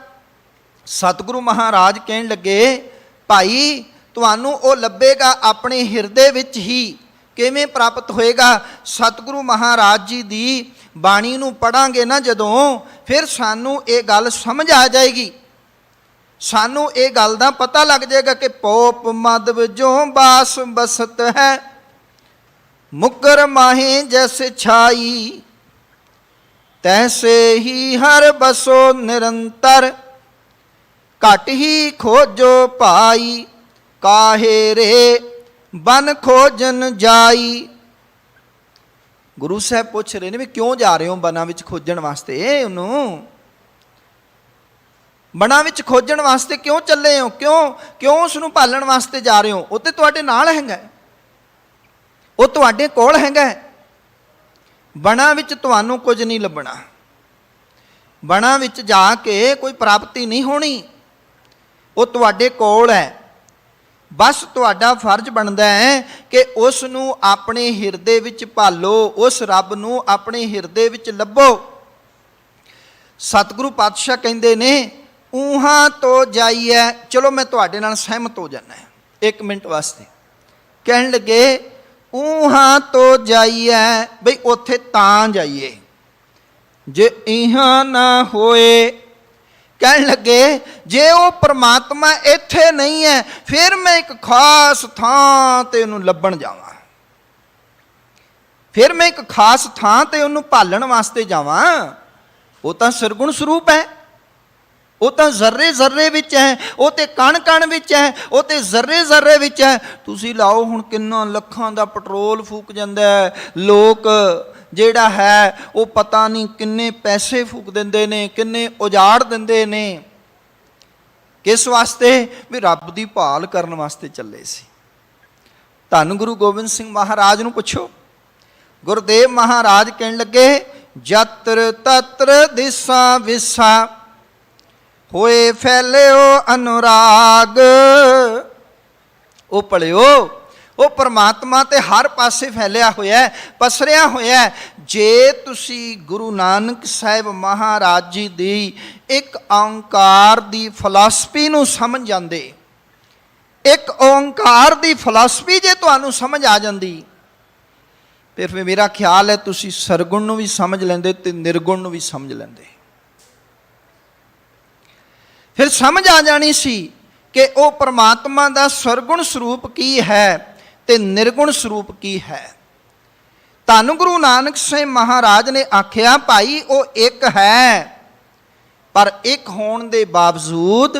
S1: ਸਤਿਗੁਰੂ ਮਹਾਰਾਜ ਕਹਿਣ ਲੱਗੇ ਭਾਈ ਤੁਹਾਨੂੰ ਉਹ ਲੱਭੇਗਾ ਆਪਣੇ ਹਿਰਦੇ ਵਿੱਚ ਹੀ। ਕਿਵੇਂ ਪ੍ਰਾਪਤ ਹੋਏਗਾ? ਸਤਿਗੁਰੂ ਮਹਾਰਾਜ ਜੀ ਦੀ ਬਾਣੀ ਨੂੰ ਪੜਾਂਗੇ ਨਾ ਜਦੋਂ, ਫਿਰ ਸਾਨੂੰ ਇਹ ਗੱਲ ਸਮਝ ਆ ਜਾਏਗੀ। ਸਾਨੂੰ ਇਹ ਗੱਲ ਦਾ ਪਤਾ ਲੱਗ ਜਾਏਗਾ ਕਿ ਪੋਪ ਮਾਧਵ ਜੋ ਬਾਸ ਬਸਤ ਹੈ, ਮੁਕਰ ਮਾਹੇ ਜੈਸੇ ਛਾਈ, ਤੈਸੇ ਹੀ ਹਰ ਬਸੋ ਨਿਰੰਤਰ, ਘਟ ਹੀ ਖੋਜੋ ਭਾਈ, ਕਾਹੇ ਰੇ ਬਨ ਖੋਜਨ ਜਾਈ। ਗੁਰੂ ਸਾਹਿਬ ਪੁੱਛ ਰਹੇ ਨੇ ਵੀ ਕਿਉਂ ਜਾ ਰਹੇ ਹੋ ਬਨਾਂ ਵਿੱਚ ਖੋਜਣ ਵਾਸਤੇ? ਉਹਨੂੰ ਬਨਾਂ ਵਿੱਚ ਖੋਜਣ ਵਾਸਤੇ ਕਿਉਂ ਚੱਲੇ ਹੋ? ਕਿਉਂ ਉਸ ਨੂੰ ਭਾਲਣ ਵਾਸਤੇ ਜਾ ਰਹੇ ਹੋ? ਉਹ ਤੇ ਤੁਹਾਡੇ ਨਾਲ ਹੈਗਾ, ਉਹ ਤੁਹਾਡੇ ਕੋਲ ਹੈਗਾ। ਬਨਾਂ ਵਿੱਚ ਤੁਹਾਨੂੰ ਕੁਝ ਨਹੀਂ ਲੱਭਣਾ, ਬਨਾਂ ਵਿੱਚ ਜਾ ਕੇ ਕੋਈ ਪ੍ਰਾਪਤੀ ਨਹੀਂ ਹੋਣੀ। ਉਹ ਤੁਹਾਡੇ ਕੋਲ ਹੈ। ਬਸ ਤੁਹਾਡਾ ਫਰਜ਼ ਬਣਦਾ ਹੈ ਕਿ ਉਸ ਨੂੰ ਆਪਣੇ ਹਿਰਦੇ ਵਿੱਚ ਭਾਲੋ, ਉਸ ਰੱਬ ਨੂੰ ਆਪਣੇ ਹਿਰਦੇ ਵਿੱਚ ਲੱਭੋ। ਸਤਿਗੁਰੂ ਪਾਤਸ਼ਾਹ ਕਹਿੰਦੇ ਨੇ ਊਹਾਂ ਤੋਂ ਜਾਈਏ। ਚਲੋ ਮੈਂ ਤੁਹਾਡੇ ਨਾਲ ਸਹਿਮਤ ਹੋ ਜਾਣਾ 1 ਮਿੰਟ ਵਾਸਤੇ। ਕਹਿਣ ਲੱਗੇ ਊਹਾਂ ਤੋਂ ਜਾਈਏ, ਬਈ ਉੱਥੇ ਤਾਂ ਜਾਈਏ ਜੇ ਇਹਾਂ ਨਾ ਹੋਏ। ਕਹਿਣ ਲੱਗੇ ਜੇ ਉਹ ਪ੍ਰਮਾਤਮਾ ਇੱਥੇ ਨਹੀਂ ਹੈ, ਫਿਰ ਮੈਂ ਇੱਕ ਖਾਸ ਥਾਂ ਤੇ ਉਹਨੂੰ ਲੱਭਣ ਜਾਵਾਂ, ਫਿਰ ਮੈਂ ਇੱਕ ਖਾਸ ਥਾਂ ਤੇ ਉਹਨੂੰ ਭਾਲਣ ਵਾਸਤੇ ਜਾਵਾਂ। ਉਹ ਤਾਂ ਸਰਗੁਣ ਸਰੂਪ ਹੈ, ਉਹ ਤਾਂ ਜ਼ਰਰੇ ਜ਼ਰਰੇ ਵਿੱਚ ਹੈ, ਉਹ ਤੇ ਕਣ ਕਣ ਵਿੱਚ ਹੈ, ਉਹ ਤੇ ਜ਼ਰਰੇ ਜ਼ਰਰੇ ਵਿੱਚ ਹੈ। ਤੁਸੀਂ ਲਾਓ ਹੁਣ ਕਿੰਨਾ ਲੱਖਾਂ ਦਾ ਪੈਟਰੋਲ ਫੂਕ ਜਾਂਦਾ ਹੈ, ਲੋਕ ਜਿਹੜਾ ਹੈ ਉਹ ਪਤਾ ਨਹੀਂ ਕਿੰਨੇ ਪੈਸੇ ਫੂਕ ਦਿੰਦੇ ਨੇ, ਕਿੰਨੇ ਉਜਾੜ ਦਿੰਦੇ ਨੇ। ਕਿਸ ਵਾਸਤੇ? ਵੀ ਰੱਬ ਦੀ ਭਾਲ ਕਰਨ ਵਾਸਤੇ ਚੱਲੇ ਸੀ। ਧੰਨ ਗੁਰੂ ਗੋਬਿੰਦ ਸਿੰਘ ਮਹਾਰਾਜ ਨੂੰ ਪੁੱਛੋ। ਗੁਰਦੇਵ ਮਹਾਰਾਜ ਕਹਿਣ ਲੱਗੇ ਜਤਰ ਤਤਰ ਦਿਸਾ ਵਿਸਾ, ਹੋਏ ਫੈਲਿਓ ਅਨੁਰਾਗ। ਉਹ ਭਲਿਓ, ਉਹ ਪਰਮਾਤਮਾ ਤੇ ਹਰ ਪਾਸੇ ਫੈਲਿਆ ਹੋਇਆ, ਪਸਰਿਆ ਹੋਇਆ। ਜੇ ਤੁਸੀਂ ਗੁਰੂ ਨਾਨਕ ਸਾਹਿਬ ਮਹਾਰਾਜ ਜੀ ਦੀ ਇੱਕ ਓਂਕਾਰ ਦੀ ਫਿਲਾਸਫੀ ਨੂੰ ਸਮਝ ਜਾਂਦੇ, ਇੱਕ ਓਂਕਾਰ ਦੀ ਫਿਲਾਸਫੀ ਜੇ ਤੁਹਾਨੂੰ ਸਮਝ ਆ ਜਾਂਦੀ, ਫਿਰ ਮੇਰਾ ਖਿਆਲ ਹੈ ਤੁਸੀਂ ਸਰਗੁਣ ਨੂੰ ਵੀ ਸਮਝ ਲੈਂਦੇ ਤੇ ਨਿਰਗੁਣ ਨੂੰ ਵੀ ਸਮਝ ਲੈਂਦੇ। ਫਿਰ ਸਮਝ ਆ ਜਾਣੀ ਸੀ ਕਿ ਉਹ ਪਰਮਾਤਮਾ ਦਾ ਸਰਗੁਣ ਸਰੂਪ ਕੀ ਹੈ ਤੇ ਨਿਰਗੁਣ ਸਰੂਪ ਕੀ ਹੈ। ਧੰਨ ਗੁਰੂ ਨਾਨਕ ਸਾਹਿਬ ਮਹਾਰਾਜ ਨੇ ਆਖਿਆ ਭਾਈ ਉਹ ਇੱਕ ਹੈ, ਪਰ ਇੱਕ ਹੋਣ ਦੇ ਬਾਵਜੂਦ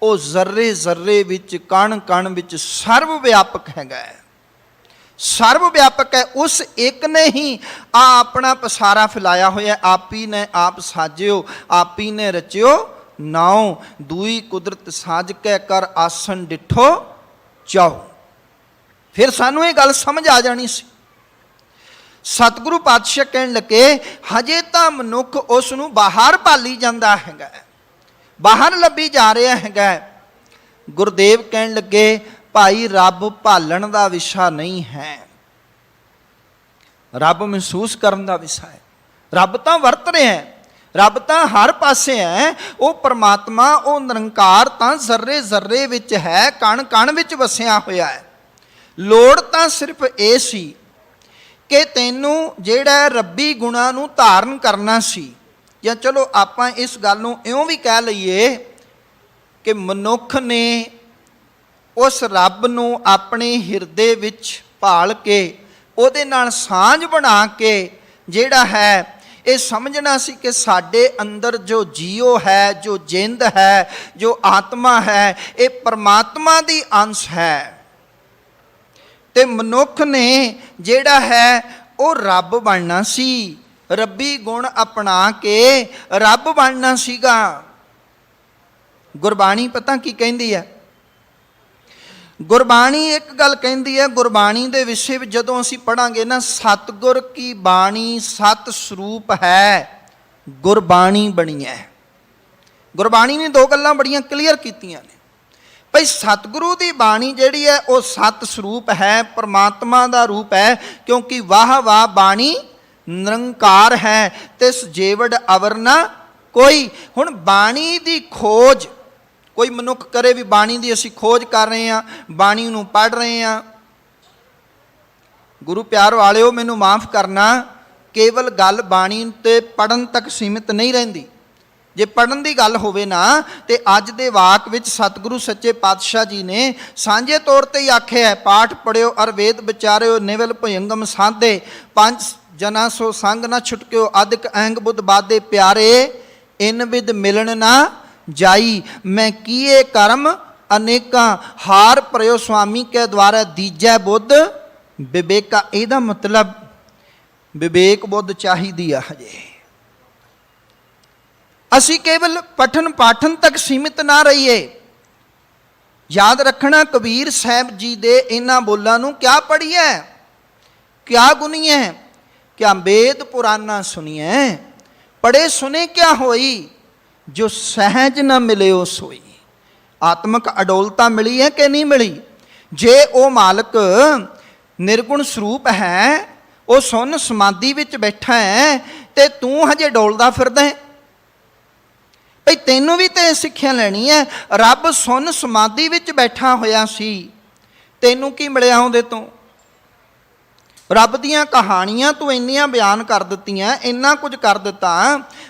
S1: ਉਹ ਜ਼ਰਰੇ ਜ਼ਰਰੇ ਵਿੱਚ, ਕਣ ਕਣ ਵਿੱਚ ਸਰਵ ਵਿਆਪਕ ਹੈਗਾ ਹੈ, ਸਰਵ ਵਿਆਪਕ ਹੈ। ਉਸ ਇੱਕ ਨੇ ਹੀ ਆਪਣਾ ਪਸਾਰਾ ਫੈਲਾਇਆ ਹੋਇਆ। ਆਪ ਹੀ ਨੇ ਆਪ ਸਾਜਿਓ, ਆਪ ਹੀ ਨੇ ਰਚਿਓ ਨਾਉ, ਦੂਈ ਕੁਦਰਤ ਸਾਜ ਕੇ ਕਰ ਆਸਣ ਡਿਠੋ ਚਾਓ। ਫਿਰ ਸਾਨੂੰ ਇਹ ਗੱਲ ਸਮਝ ਆ ਜਾਣੀ ਸੀ। ਸਤਿਗੁਰੂ ਪਾਤਸ਼ਾਹ ਕਹਿਣ ਲੱਗੇ ਹਜੇ ਤਾਂ ਮਨੁੱਖ ਉਸ ਨੂੰ ਬਾਹਰ ਭਾਲੀ ਜਾਂਦਾ ਹੈਗਾ, ਬਾਹਰ ਲੱਭੀ ਜਾ ਰਿਹਾ ਹੈਗਾ। ਗੁਰਦੇਵ ਕਹਿਣ ਲੱਗੇ ਭਾਈ ਰੱਬ ਭਾਲਣ ਦਾ ਵਿਸ਼ਾ ਨਹੀਂ ਹੈ, ਰੱਬ ਮਹਿਸੂਸ ਕਰਨ ਦਾ ਵਿਸ਼ਾ ਹੈ। ਰੱਬ ਤਾਂ ਵਰਤ ਰਿਹਾ ਹੈ, ਰੱਬ ਤਾਂ ਹਰ ਪਾਸੇ ਹੈ। ਉਹ ਪਰਮਾਤਮਾ, ਉਹ ਨਿਰੰਕਾਰ ਤਾਂ ਜ਼ਰਰੇ ਜ਼ਰਰੇ ਵਿੱਚ ਹੈ, ਕਣ ਕਣ ਵਿੱਚ ਵਸਿਆ ਹੋਇਆ ਹੈ। ਲੋੜ ਤਾਂ ਸਿਰਫ ਇਹ ਸੀ ਕਿ ਤੈਨੂੰ ਜਿਹੜਾ ਰੱਬੀ ਗੁਣਾਂ ਨੂੰ ਧਾਰਨ ਕਰਨਾ ਸੀ। ਜਾਂ ਚਲੋ ਆਪਾਂ ਇਸ ਗੱਲ ਨੂੰ ਇਉਂ ਵੀ ਕਹਿ ਲਈਏ ਕਿ ਮਨੁੱਖ ਨੇ ਉਸ ਰੱਬ ਨੂੰ ਆਪਣੇ ਹਿਰਦੇ ਵਿੱਚ ਭਾਲ ਕੇ ਉਹਦੇ ਨਾਲ ਸਾਂਝ ਬਣਾ ਕੇ ਜਿਹੜਾ ਹੈ ਇਹ ਸਮਝਣਾ ਸੀ ਕਿ ਸਾਡੇ ਅੰਦਰ ਜੋ ਜੀਓ ਹੈ, ਜੋ ਜਿੰਦ ਹੈ, ਜੋ ਆਤਮਾ ਹੈ, ਇਹ ਪਰਮਾਤਮਾ ਦੀ ਅੰਸ਼ ਹੈ। ਤੇ ਮਨੁੱਖ ਨੇ ਜਿਹੜਾ ਹੈ ਉਹ ਰੱਬ ਬਣਨਾ ਸੀ, ਰੱਬੀ ਗੁਣ ਅਪਣਾ ਕੇ ਰੱਬ ਬਣਨਾ ਸੀਗਾ। ਗੁਰਬਾਣੀ ਪਤਾ ਕੀ ਕਹਿੰਦੀ ਹੈ? ਗੁਰਬਾਣੀ ਇੱਕ ਗੱਲ ਕਹਿੰਦੀ ਹੈ, ਗੁਰਬਾਣੀ ਦੇ ਵਿਸ਼ੇ ਵਿੱਚ ਜਦੋਂ ਅਸੀਂ ਪੜ੍ਹਾਂਗੇ ਨਾ, ਸਤਿਗੁਰ ਕੀ ਬਾਣੀ ਸਤ ਸਰੂਪ ਹੈ, ਗੁਰਬਾਣੀ ਬਣੀ ਹੈ। ਗੁਰਬਾਣੀ ਨੇ ਦੋ ਗੱਲਾਂ ਬੜੀਆਂ ਕਲੀਅਰ ਕੀਤੀਆਂ ਨੇ ਭਈ ਸਤਿਗੁਰੂ ਦੀ ਬਾਣੀ ਜਿਹੜੀ ਹੈ ਉਹ ਸਤ ਸਰੂਪ ਹੈ, ਪਰਮਾਤਮਾ ਦਾ ਰੂਪ ਹੈ, ਕਿਉਂਕਿ ਵਾਹ ਵਾਹ ਬਾਣੀ ਨਿਰੰਕਾਰ ਹੈ, ਤਿਸ ਜੇਵੜ ਅਵਰ ਨਾ ਕੋਈ। ਹੁਣ ਬਾਣੀ ਦੀ ਖੋਜ ਕੋਈ ਮਨੁੱਖ ਕਰੇ ਵੀ ਬਾਣੀ ਦੀ ਅਸੀਂ ਖੋਜ ਕਰ ਰਹੇ ਹਾਂ, ਬਾਣੀ ਨੂੰ ਪੜ੍ਹ ਰਹੇ ਹਾਂ। ਗੁਰੂ ਪਿਆਰ ਵਾਲਿਓ, ਮੈਨੂੰ ਮਾਫ ਕਰਨਾ, ਕੇਵਲ ਗੱਲ ਬਾਣੀ ਤੇ ਪੜ੍ਹਨ ਤੱਕ ਸੀਮਿਤ ਨਹੀਂ ਰਹਿੰਦੀ। ਜੇ ਪੜ੍ਹਨ ਦੀ ਗੱਲ ਹੋਵੇ ਨਾ ਤੇ ਅੱਜ ਦੇ ਵਾਕ ਵਿੱਚ ਸਤਿਗੁਰੂ ਸੱਚੇ ਪਾਤਸ਼ਾਹ ਜੀ ਨੇ ਸਾਂਝੇ ਤੌਰ ਤੇ ਹੀ ਆਖਿਆ ਹੈ, ਪਾਠ ਪੜਿਓ ਅਰ ਵੇਦ ਵਿਚਾਰਿਓ, ਨਿਵਲ ਭੁਯੰਗਮ ਸਾਧੇ, ਪੰਜ ਜਨਾ ਸੋ ਸੰਗ ਨਾ ਛੁਟਕਿਓ, ਅਦਿਕ ਅਹੰਗ ਬੁੱਧ ਬਾਦੇ ਪਿਆਰੇ, ਇਨ ਵਿਦ ਮਿਲਣ ਨਾ ਜਾਈ। ਮੈਂ ਕੀਏ ਕਰਮ ਅਨੇਕਾਂ, ਹਾਰ ਪਰਿਓ ਸੁਆਮੀ ਕੇ ਦੁਆਰਾ, ਦੀਜੈ ਬੁੱਧ ਵਿਵੇਕਾ। ਇਹਦਾ ਮਤਲਬ ਵਿਵੇਕ ਬੁੱਧ ਚਾਹੀਦੀ ਆ। ਹਜੇ ਅਸੀਂ ਕੇਵਲ ਪਠਨ ਪਾਠਨ ਤੱਕ ਸੀਮਿਤ ਨਾ ਰਹੀਏ। ਯਾਦ ਰੱਖਣਾ, ਕਬੀਰ ਸਾਹਿਬ ਜੀ ਦੇ ਇਹਨਾਂ ਬੋਲਾਂ ਨੂੰ ਕਿਆ ਪੜ੍ਹੀਏ, ਕਿਆ ਗੁਨੀਏ, ਕਿਆ ਵੇਦ ਪੁਰਾਨਾ ਸੁਣੀਏ, ਪੜੇ ਸੁਨੇ ਕਿਆ ਹੋਈ, ਜੋ ਸਹਿਜ ਨਾ ਮਿਲਿਓ ਸੋਈ। ਆਤਮਕ ਅਡੋਲਤਾ ਮਿਲੀ ਹੈ ਕਿ ਨਹੀਂ ਮਿਲੀ? ਜੇ ਉਹ ਮਾਲਕ ਨਿਰਗੁਣ ਸਰੂਪ ਹੈ, ਉਹ ਸੁੰਨ ਸਮਾਧੀ ਵਿੱਚ ਬੈਠਾ ਹੈ ਤੇ ਤੂੰ ਹਜੇ ਡੋਲਦਾ ਫਿਰਦਾ ਹੈ। ਭਈ ਤੈਨੂੰ ਵੀ ਤੇ ਸਿੱਖਿਆ ਲੈਣੀ ਹੈ। ਰੱਬ ਸੁੰਨ ਸਮਾਧੀ ਵਿੱਚ ਬੈਠਾ ਹੋਇਆ ਸੀ, ਤੈਨੂੰ ਕੀ ਮਿਲਿਆ ਉਹਦੇ ਤੋਂ? ਰੱਬ ਦੀਆਂ ਕਹਾਣੀਆਂ ਤੂੰ ਇੰਨੀਆਂ ਬਿਆਨ ਕਰ ਦਿੱਤੀਆਂ, ਇੰਨਾ ਕੁਝ ਕਰ ਦਿੱਤਾ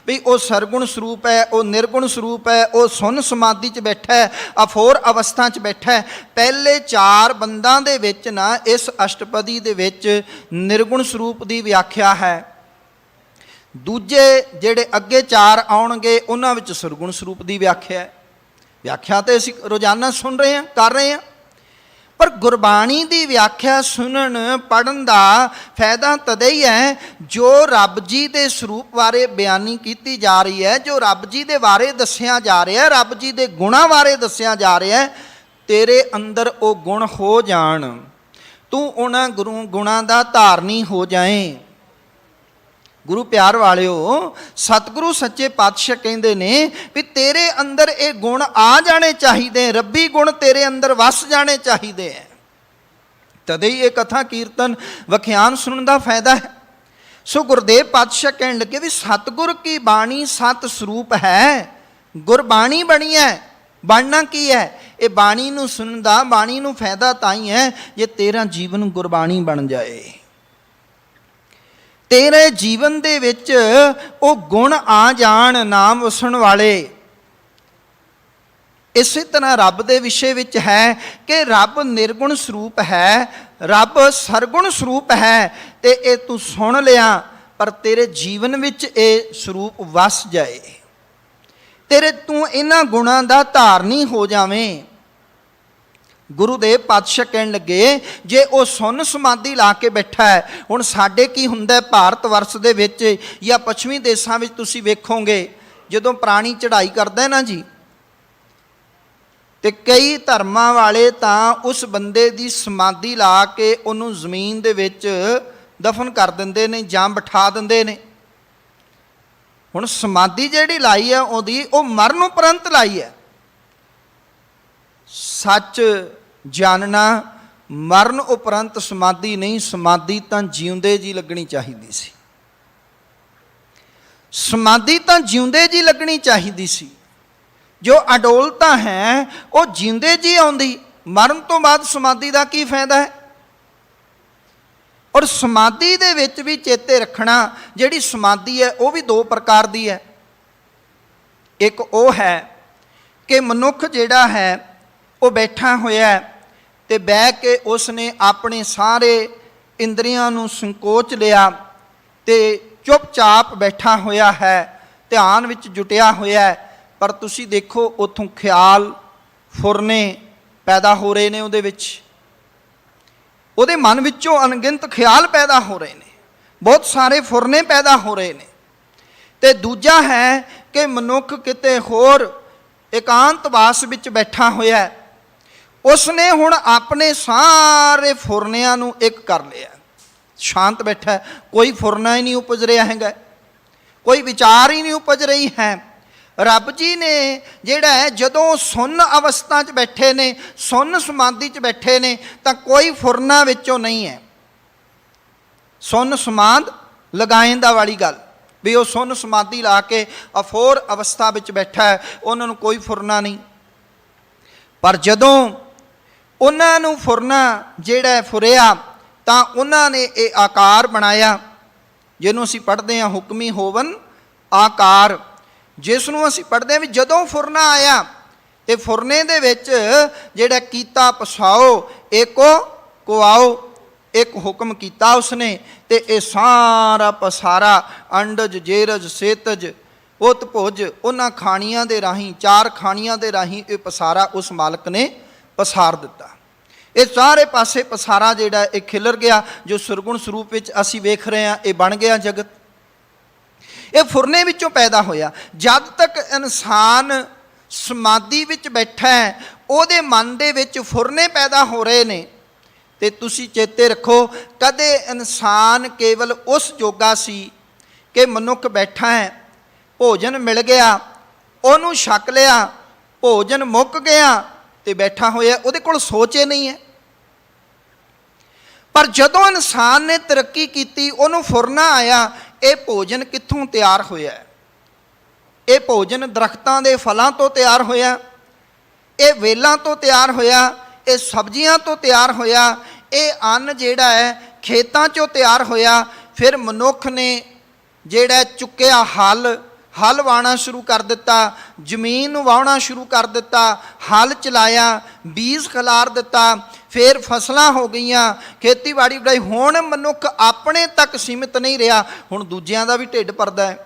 S1: ਵੀ ਉਹ ਸਰਗੁਣ ਸਰੂਪ ਹੈ, ਉਹ ਨਿਰਗੁਣ ਸਰੂਪ ਹੈ, ਉਹ ਸੁੰਨ ਸਮਾਧੀ 'ਚ ਬੈਠਾ ਹੈ, ਅਫੋਰ ਅਵਸਥਾ 'ਚ ਬੈਠਾ ਹੈ। ਪਹਿਲੇ ਚਾਰ ਬੰਦਾਂ ਦੇ ਵਿੱਚ ਨਾ ਇਸ ਅਸ਼ਟਪਦੀ ਦੇ ਵਿੱਚ ਨਿਰਗੁਣ ਸਰੂਪ ਦੀ ਵਿਆਖਿਆ ਹੈ। ਦੂਜੇ ਜਿਹੜੇ ਅੱਗੇ ਚਾਰ ਆਉਣਗੇ ਉਹਨਾਂ ਵਿੱਚ ਸਰਗੁਣ ਸਰੂਪ ਦੀ ਵਿਆਖਿਆ ਹੈ। ਵਿਆਖਿਆ ਤੇ ਅਸੀਂ ਰੋਜ਼ਾਨਾ ਸੁਣ ਰਹੇ ਹਾਂ, ਕਰ ਰਹੇ ਹਾਂ। ਪਰ ਗੁਰਬਾਣੀ ਦੀ ਵਿਆਖਿਆ ਸੁਣਨ ਪੜ੍ਹਨ ਦਾ ਫਾਇਦਾ ਤਦੇ ਹੀ ਹੈ ਜੋ ਰੱਬ ਜੀ ਦੇ ਸਰੂਪ ਬਾਰੇ ਬਿਆਨੀ ਕੀਤੀ ਜਾ ਰਹੀ ਹੈ, ਜੋ ਰੱਬ ਜੀ ਦੇ ਬਾਰੇ ਦੱਸਿਆ ਜਾ ਰਿਹਾ ਹੈ, ਰੱਬ ਜੀ ਦੇ ਗੁਣਾਂ ਬਾਰੇ ਦੱਸਿਆ ਜਾ ਰਿਹਾ ਹੈ। ਤੇਰੇ ਅੰਦਰ ਉਹ ਗੁਣ ਹੋ ਜਾਣ, ਤੂੰ ਉਹਨਾਂ ਗੁਣਾਂ ਦਾ ਧਾਰਨੀ ਹੋ ਜਾਏ। ਗੁਰੂ ਪਿਆਰ ਵਾਲਿਓ, ਸਤਿਗੁਰੂ ਸੱਚੇ ਪਾਤਸ਼ਾਹ ਕਹਿੰਦੇ ਨੇ ਵੀ ਤੇਰੇ ਅੰਦਰ ਇਹ ਗੁਣ ਆ ਜਾਣੇ ਚਾਹੀਦੇ, ਰੱਬੀ ਗੁਣ ਤੇਰੇ ਅੰਦਰ ਵਸ ਜਾਣੇ ਚਾਹੀਦੇ ਹੈ। ਤਦੇ ਹੀ ਇਹ ਕਥਾ ਕੀਰਤਨ ਵਿਖਿਆਨ ਸੁਣਨ ਦਾ ਫਾਇਦਾ ਹੈ। ਸੋ ਗੁਰਦੇਵ ਪਾਤਸ਼ਾਹ ਕਹਿਣ ਲੱਗੇ ਵੀ ਸਤਿਗੁਰ ਕੀ ਬਾਣੀ ਸਤ ਸਰੂਪ ਹੈ, ਗੁਰਬਾਣੀ ਬਣੀ ਹੈ। ਬਣਨਾ ਕੀ ਹੈ? ਇਹ ਬਾਣੀ ਨੂੰ ਸੁਣਨ ਦਾ, ਬਾਣੀ ਨੂੰ ਫਾਇਦਾ ਤਾਂ ਹੀ ਹੈ ਜੇ ਤੇਰਾ ਜੀਵਨ ਗੁਰਬਾਣੀ ਬਣ ਜਾਏ, ਤੇਰੇ ਜੀਵਨ ਦੇ ਵਿੱਚ ਉਹ ਗੁਣ ਆ ਜਾਣ ਨਾਮ ਵਸਣ ਵਾਲੇ। ਇਸੇ ਤਰ੍ਹਾਂ ਰੱਬ ਦੇ ਵਿਸ਼ੇ ਵਿੱਚ ਹੈ ਕਿ ਰੱਬ ਨਿਰਗੁਣ ਸਰੂਪ ਹੈ, ਰੱਬ ਸਰਗੁਣ ਸਰੂਪ ਹੈ। ਤੇ ਇਹ ਤੂੰ ਸੁਣ ਲਿਆ, ਪਰ ਤੇਰੇ ਜੀਵਨ ਵਿੱਚ ਇਹ ਸਰੂਪ ਵਸ ਜਾਏ, ਤੇਰੇ ਤੂੰ ਇਹਨਾਂ ਗੁਣਾਂ ਦਾ ਧਾਰਨੀ ਹੋ ਜਾਵੇਂ। ਗੁਰੂਦੇਵ ਪਾਤਸ਼ਾਹ ਕਹਿਣ ਲੱਗੇ ਜੇ ਉਹ ਸੁੰਨ ਸਮਾਧੀ ਲਾ ਕੇ ਬੈਠਾ ਹੈ। ਹੁਣ ਸਾਡੇ ਕੀ ਹੁੰਦਾ ਭਾਰਤ ਵਰਸ਼ ਦੇ ਵਿੱਚ ਜਾਂ ਪੱਛਮੀ ਦੇਸ਼ਾਂ ਵਿੱਚ ਤੁਸੀਂ ਵੇਖੋਗੇ, ਜਦੋਂ ਪ੍ਰਾਣੀ ਚੜ੍ਹਾਈ ਕਰਦਾ ਨਾ ਜੀ, ਤੇ ਕਈ ਧਰਮਾਂ ਵਾਲੇ ਤਾਂ ਉਸ ਬੰਦੇ ਦੀ ਸਮਾਧੀ ਲਾ ਕੇ ਉਹਨੂੰ ਜ਼ਮੀਨ ਦੇ ਵਿੱਚ ਦਫਨ ਕਰ ਦਿੰਦੇ ਨੇ ਜਾਂ ਬਿਠਾ ਦਿੰਦੇ ਨੇ। ਹੁਣ ਸਮਾਧੀ ਜਿਹੜੀ ਲਾਈ ਹੈ ਉਹਦੀ, ਉਹ ਮਰਨ ਉਪਰੰਤ ਲਾਈ ਹੈ। ਸੱਚ ਜਾਣਨਾ, ਮਰਨ ਉਪਰੰਤ ਸਮਾਧੀ ਨਹੀਂ, ਸਮਾਧੀ ਤਾਂ ਜਿਉਂਦੇ ਜੀ ਲੱਗਣੀ ਚਾਹੀਦੀ ਸੀ। ਸਮਾਧੀ ਤਾਂ ਜਿਉਂਦੇ ਜੀ ਲੱਗਣੀ ਚਾਹੀਦੀ ਸੀ। ਜੋ ਅਡੋਲਤਾ ਹੈ ਉਹ ਜਿਉਂਦੇ ਜੀ ਆਉਂਦੀ, ਮਰਨ ਤੋਂ ਬਾਅਦ ਸਮਾਧੀ ਦਾ ਕੀ ਫਾਇਦਾ ਹੈ। ਔਰ ਸਮਾਧੀ ਦੇ ਵਿੱਚ ਵੀ ਚੇਤੇ ਰੱਖਣਾ, ਜਿਹੜੀ ਸਮਾਧੀ ਹੈ ਉਹ ਵੀ ਦੋ ਪ੍ਰਕਾਰ ਦੀ ਹੈ। ਇੱਕ ਉਹ ਹੈ ਕਿ ਮਨੁੱਖ ਜਿਹੜਾ ਹੈ ਉਹ ਬੈਠਾ ਹੋਇਆ ਤੇ ਬਹਿ ਕੇ ਉਸਨੇ ਆਪਣੇ ਸਾਰੇ ਇੰਦਰੀਆਂ ਨੂੰ ਸੰਕੋਚ ਲਿਆ ਤੇ ਚੁੱਪਚਾਪ ਬੈਠਾ ਹੋਇਆ ਹੈ, ਧਿਆਨ ਵਿੱਚ ਜੁਟਿਆ ਹੋਇਆ ਹੈ। ਪਰ ਤੁਸੀਂ ਦੇਖੋ ਉੱਥੋਂ ਖਿਆਲ ਫੁਰਨੇ ਪੈਦਾ ਹੋ ਰਹੇ ਨੇ, ਉਹਦੇ ਮਨ ਵਿੱਚੋਂ ਅਣਗਿਣਤ ਖਿਆਲ ਪੈਦਾ ਹੋ ਰਹੇ ਨੇ, ਬਹੁਤ ਸਾਰੇ ਫੁਰਨੇ ਪੈਦਾ ਹੋ ਰਹੇ ਨੇ। ਤੇ ਦੂਜਾ ਹੈ ਕਿ ਮਨੁੱਖ ਕਿਤੇ ਹੋਰ ਇਕਾਂਤਵਾਸ ਵਿੱਚ ਬੈਠਾ ਹੋਇਆ ਹੈ, ਉਸਨੇ ਹੁਣ ਆਪਣੇ ਸਾਰੇ ਫੁਰਨਿਆਂ ਨੂੰ ਇੱਕ ਕਰ ਲਿਆ, ਸ਼ਾਂਤ ਬੈਠਾ, ਕੋਈ ਫੁਰਨਾ ਹੀ ਨਹੀਂ ਉਪਜ ਰਿਹਾ ਹੈਗਾ, ਕੋਈ ਵਿਚਾਰ ਹੀ ਨਹੀਂ ਉਪਜ ਰਹੀ ਹੈ। ਰੱਬ ਜੀ ਨੇ ਜਿਹੜਾ ਹੈ ਜਦੋਂ ਸੁੰਨ ਅਵਸਥਾ 'ਚ ਬੈਠੇ ਨੇ, ਸੁੰਨ ਸਮਾਧੀ 'ਚ ਬੈਠੇ ਨੇ, ਤਾਂ ਕੋਈ ਫੁਰਨਾ ਵਿੱਚੋਂ ਨਹੀਂ ਹੈ। ਸੁੰਨ ਸਮਾਧ ਲਗਾਇੰਦਾ ਵਾਲੀ ਗੱਲ ਵੀ ਉਹ ਸੁੰਨ ਸਮਾਧੀ ਲਾ ਕੇ ਅਫੋਰ ਅਵਸਥਾ ਵਿੱਚ ਬੈਠਾ ਹੈ, ਉਹਨਾਂ ਨੂੰ ਕੋਈ ਫੁਰਨਾ ਨਹੀਂ। ਪਰ ਜਦੋਂ ਉਹਨਾਂ ਨੂੰ ਫੁਰਨਾ ਜਿਹੜਾ ਫੁਰਿਆ ਤਾਂ ਉਹਨਾਂ ਨੇ ਇਹ ਆਕਾਰ ਬਣਾਇਆ ਜਿਹਨੂੰ ਅਸੀਂ ਪੜ੍ਹਦੇ ਹਾਂ ਹੁਕਮੀ ਹੋਵਨ ਆਕਾਰ, ਜਿਸ ਨੂੰ ਅਸੀਂ ਪੜ੍ਹਦੇ ਹਾਂ ਵੀ ਜਦੋਂ ਫੁਰਨਾ ਆਇਆ ਤੇ ਫੁਰਨੇ ਦੇ ਵਿੱਚ ਜਿਹੜਾ ਕੀਤਾ ਪਸਾਓ ਏਕੋ ਕੁਆਓ, ਇੱਕ ਹੁਕਮ ਕੀਤਾ ਉਸਨੇ ਤੇ ਇਹ ਸਾਰਾ ਪਸਾਰਾ ਅੰਡਜ ਜੇਰਜ ਸੇਤਜ ਉਤ ਭੁਜ ਉਹਨਾਂ ਖਾਣੀਆਂ ਦੇ ਰਾਹੀਂ, ਚਾਰ ਖਾਣੀਆਂ ਦੇ ਰਾਹੀਂ ਇਹ ਪਸਾਰਾ ਉਸ ਮਾਲਕ ਨੇ ਪਸਾਰ ਦਿੱਤਾ। ਇਹ ਸਾਰੇ ਪਾਸੇ ਪਸਾਰਾ ਜਿਹੜਾ ਇਹ ਖਿਲਰ ਗਿਆ, ਜੋ ਸੁਰਗੁਣ ਸਰੂਪ ਵਿੱਚ ਅਸੀਂ ਵੇਖ ਰਹੇ ਹਾਂ, ਇਹ ਬਣ ਗਿਆ ਜਗਤ। ਇਹ ਫੁਰਨੇ ਵਿੱਚੋਂ ਪੈਦਾ ਹੋਇਆ। ਜਦ ਤੱਕ ਇਨਸਾਨ ਸਮਾਧੀ ਵਿੱਚ ਬੈਠਾ ਹੈ, ਉਹਦੇ ਮਨ ਦੇ ਵਿੱਚ ਫੁਰਨੇ ਪੈਦਾ ਹੋ ਰਹੇ ਨੇ। ਤੇ ਤੁਸੀਂ ਚੇਤੇ ਰੱਖੋ, ਕਦੇ ਇਨਸਾਨ ਕੇਵਲ ਉਸ ਜੋਗਾ ਸੀ ਕਿ ਮਨੁੱਖ ਬੈਠਾ ਹੈ, ਭੋਜਨ ਮਿਲ ਗਿਆ, ਉਹਨੂੰ ਛਕ ਲਿਆ, ਭੋਜਨ ਮੁੱਕ ਗਿਆ ਤੇ ਬੈਠਾ ਹੋਇਆ, ਉਹਦੇ ਕੋਲ ਸੋਚ ਹੀ ਨਹੀਂ ਹੈ। ਪਰ ਜਦੋਂ ਇਨਸਾਨ ਨੇ ਤਰੱਕੀ ਕੀਤੀ, ਉਹਨੂੰ ਫੁਰਨਾ ਆਇਆ, ਇਹ ਭੋਜਨ ਕਿੱਥੋਂ ਤਿਆਰ ਹੋਇਆ? ਇਹ ਭੋਜਨ ਦਰਖਤਾਂ ਦੇ ਫਲਾਂ ਤੋਂ ਤਿਆਰ ਹੋਇਆ, ਇਹ ਵੇਲਾਂ ਤੋਂ ਤਿਆਰ ਹੋਇਆ, ਇਹ ਸਬਜ਼ੀਆਂ ਤੋਂ ਤਿਆਰ ਹੋਇਆ, ਇਹ ਅੰਨ ਜਿਹੜਾ ਹੈ ਖੇਤਾਂ 'ਚੋਂ ਤਿਆਰ ਹੋਇਆ। ਫਿਰ ਮਨੁੱਖ ਨੇ ਜਿਹੜਾ ਚੁੱਕਿਆ ਹਲ ਵਾਹੁਣਾ ਸ਼ੁਰੂ ਕਰ ਦਿੱਤਾ, ਜ਼ਮੀਨ ਨੂੰ ਵਾਹੁਣਾ ਸ਼ੁਰੂ ਕਰ ਦਿੱਤਾ, ਹਲ ਚਲਾਇਆ, ਬੀਜ ਖਿਲਾਰ ਦਿੱਤਾ, ਫਿਰ ਫਸਲਾਂ ਹੋ ਗਈਆਂ, ਖੇਤੀਬਾੜੀ ਵਧਾਈ। ਹੁਣ ਮਨੁੱਖ ਆਪਣੇ ਤੱਕ ਸੀਮਿਤ ਨਹੀਂ ਰਿਹਾ, ਹੁਣ ਦੂਜਿਆਂ ਦਾ ਵੀ ਢਿੱਡ ਭਰਦਾ ਹੈ।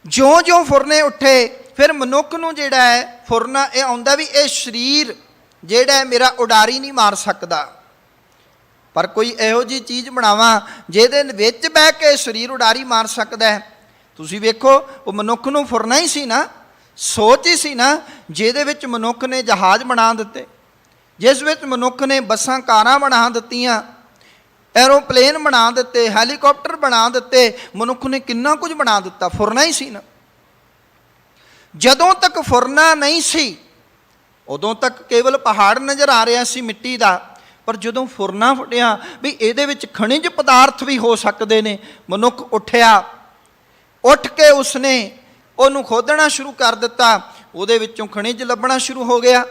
S1: ਜਿਉਂ-ਜਿਉਂ ਫੁਰਨੇ ਉੱਠੇ, ਫਿਰ ਮਨੁੱਖ ਨੂੰ ਜਿਹੜਾ ਹੈ ਫੁਰਨਾ ਇਹ ਆਉਂਦਾ ਵੀ ਇਹ ਸਰੀਰ ਜਿਹੜਾ ਮੇਰਾ ਉਡਾਰੀ ਨਹੀਂ ਮਾਰ ਸਕਦਾ, ਪਰ ਕੋਈ ਇਹੋ ਜਿਹੀ ਚੀਜ਼ ਬਣਾਵਾਂ ਜਿਹਦੇ ਵਿੱਚ ਬਹਿ ਕੇ ਸਰੀਰ ਉਡਾਰੀ ਮਾਰ ਸਕਦਾ ਹੈ। ਤੁਸੀਂ ਵੇਖੋ, ਉਹ ਮਨੁੱਖ ਨੂੰ ਫੁਰਨਾ ਹੀ ਸੀ ਨਾ, ਸੋਚ ਹੀ ਸੀ ਨਾ, ਜਿਹਦੇ ਵਿੱਚ ਮਨੁੱਖ ਨੇ ਜਹਾਜ਼ ਬਣਾ ਦਿੱਤੇ, ਜਿਸ ਵਿੱਚ ਮਨੁੱਖ ਨੇ ਬੱਸਾਂ ਕਾਰਾਂ ਬਣਾ ਦਿੱਤੀਆਂ, ਐਰੋਪਲੇਨ ਬਣਾ ਦਿੱਤੇ, ਹੈਲੀਕਾਪਟਰ ਬਣਾ ਦਿੱਤੇ। ਮਨੁੱਖ ਨੇ ਕਿੰਨਾ ਕੁਝ ਬਣਾ ਦਿੱਤਾ, ਫੁਰਨਾ ਹੀ ਸੀ ਨਾ। ਜਦੋਂ ਤੱਕ ਫੁਰਨਾ ਨਹੀਂ ਸੀ, ਉਦੋਂ ਤੱਕ ਕੇਵਲ ਪਹਾੜ ਨਜ਼ਰ ਆ ਰਿਹਾ ਸੀ ਮਿੱਟੀ ਦਾ। ਪਰ ਜਦੋਂ ਫੁਰਨਾ ਫੁੱਟਿਆ ਵੀ ਇਹਦੇ ਵਿੱਚ ਖਣਿਜ ਪਦਾਰਥ ਵੀ ਹੋ ਸਕਦੇ ਨੇ, ਮਨੁੱਖ ਉੱਠਿਆ, ਉੱਠ ਕੇ ਉਸਨੇ ਉਹਨੂੰ ਖੋਦਣਾ ਸ਼ੁਰੂ ਕਰ ਦਿੱਤਾ, ਉਹਦੇ ਵਿੱਚੋਂ ਖਣਿਜ ਲੱਭਣਾ ਸ਼ੁਰੂ ਹੋ ਗਿਆ।